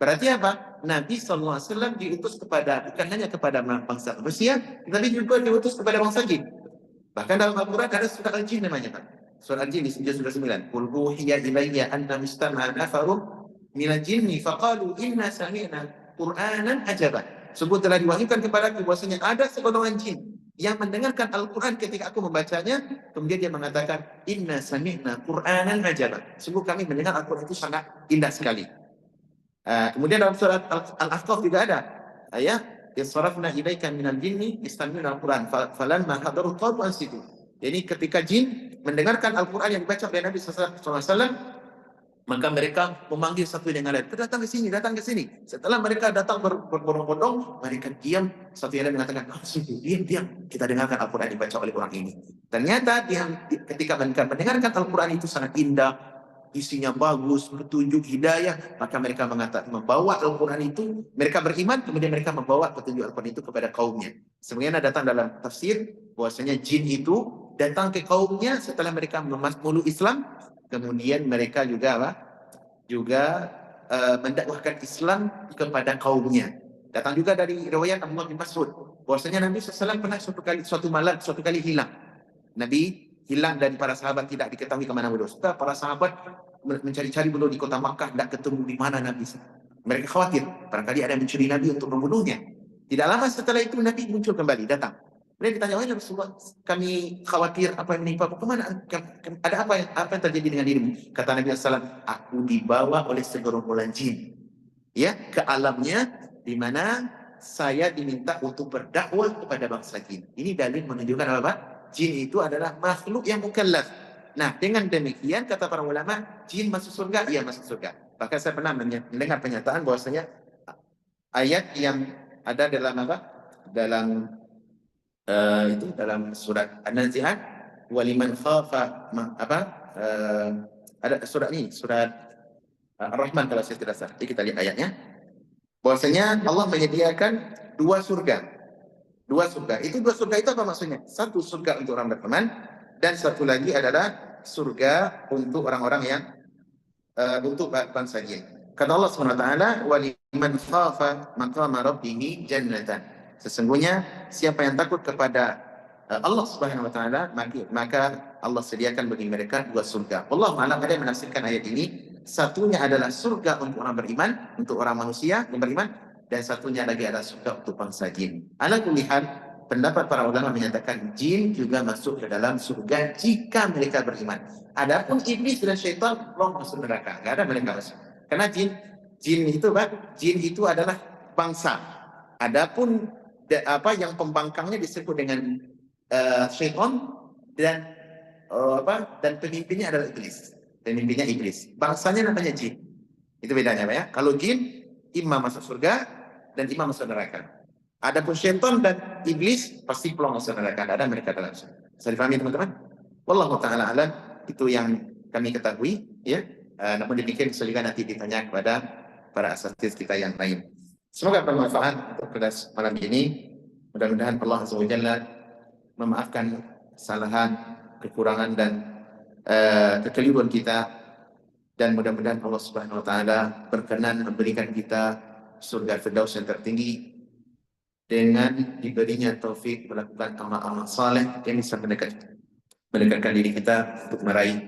Berarti apa? Nabi SAW diutus bukan hanya kepada bangsa manusia, tapi juga diutus kepada bangsa jin. Bahkan dalam Al-Quran ada surah Al-Jin namanya, Pak. Surah Al-Jin di surah 9. Qul uhiya ilayya anna mustama'a nafarum minal jinni faqalu inna sami'na Qur'anan ajaba. Sungguh telah diwahyukan kepadaku bahwasanya ada segolongan jin yang mendengarkan Al-Quran ketika aku membacanya, kemudian dia mengatakan, inna sami'na Qur'anan ajaba. Sungguh kami mendengar Al-Quran itu sangat indah sekali. Kemudian dalam surat Al-Ahqaf juga ada, ya, yasrafna ilaika minal jinni yastami'una Al-Quran falamma hadaru qalu ansitu. Jadi ketika jin mendengarkan Al-Quran yang dibaca oleh Nabi SAW, maka mereka memanggil satu dengan lain, datang ke sini, datang ke sini. Setelah mereka datang berbondong-bondong, mereka diam. Satu yang lain mengatakan, diam, kita dengarkan Al-Quran dibaca oleh orang ini. Ternyata ketika mereka mendengarkan Al-Quran itu sangat indah, isinya bagus, petunjuk, hidayah, maka mereka membawa Al-Quran itu, mereka beriman, kemudian mereka membawa petunjuk Al-Quran itu kepada kaumnya. Sebenarnya datang dalam tafsir bahwasanya jin itu datang ke kaumnya setelah mereka memeluk Islam. Kemudian mereka juga mendakwahkan Islam kepada kaumnya. Datang juga dari riwayat Abdullah bin Mas'ud bahwasanya Nabi SAW pernah suatu kali hilang. Nabi hilang dari para sahabat, tidak diketahui kemana beliau. Setelah para sahabat mencari-cari beliau di kota Makkah, tidak ketemu di mana Nabi. Mereka khawatir, barangkali ada yang mencuri Nabi untuk membunuhnya. Tidak lama setelah itu Nabi muncul kembali, datang. Mereka ditanya, "Wahai Rasulullah, kami khawatir apa yang menimpa, kemana? Ada apa yang terjadi dengan dirimu?" Kata Nabi SAW, "Aku dibawa oleh segerombolan jin, ya, ke alamnya, di mana saya diminta untuk berdakwah kepada bangsa jin." Ini dalil menunjukkan apa? Jin itu adalah makhluk yang mukallaf. Nah, dengan demikian kata para ulama, jin masuk surga, iya masuk surga. Bahkan saya pernah mendengar pernyataan bahwasanya ayat yang ada dalam apa? Dalam itu dalam surat An-Nazi'at, waliman khafa ada surat ini, surat Ar-Rahman kalau saya tidak salah. Jadi kita lihat ayatnya. Bahwasanya Allah menyediakan dua surga. Dua surga. Itu dua surga itu apa maksudnya? Satu surga untuk orang beriman dan satu lagi adalah surga untuk orang-orang yang untuk bangsa jin. Kata Allah SWT, waliman khafa maqama rabbih jannatan. Sesungguhnya siapa yang takut kepada Allah Subhanahu wa taala, maka Allah sediakan bagi mereka dua surga. Allah Ta'ala ada yang menafsirkan ayat ini, satunya adalah surga untuk orang beriman, untuk orang manusia yang beriman, dan satunya lagi adalah surga untuk bangsa jin. Ala kulli hal, pendapat para ulama menyatakan jin juga masuk ke dalam surga jika mereka beriman. Adapun iblis dan syaitan belum masuk neraka, nggak ada mereka masuk. Karena jin itu adalah bangsa. Adapun apa yang pembangkangnya disebut dengan syaitan dan dan pemimpinnya adalah iblis. Pemimpinnya iblis. Bangsanya namanya jin. Itu bedanya, Pak ya. Kalau jin imam masuk surga dan imam masuk neraka. Adapun syaitan dan iblis pasti peluang masuk neraka. Ada mereka dalam surga. Bisa dipahami teman-teman? Wallahu taala alam. Itu yang kami ketahui, ya. Namun demikian bisa juga nanti ditanya kepada para asatidz kita yang lain. Semoga bermanfaat untuk kelas malam ini. Mudah-mudahan Allah Azza wa Jalla memaafkan kesalahan, kekurangan dan kekeliruan kita, dan mudah-mudahan Allah Subhanahu wa taala berkenan memberikan kita surga Firdaus yang tertinggi dengan diberinya taufik melakukan amal-amal saleh yang bisa mendekatkan diri kita untuk meraih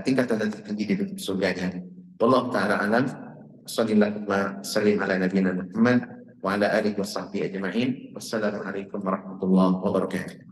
tingkatan tertinggi di surganya. Wallahu taala alam. Sallallahu alaihi ala nabiyina Muhammad wa ala alihi wa sahbihi ajma'in. Wassalamualaikum warahmatullahi wabarakatuh.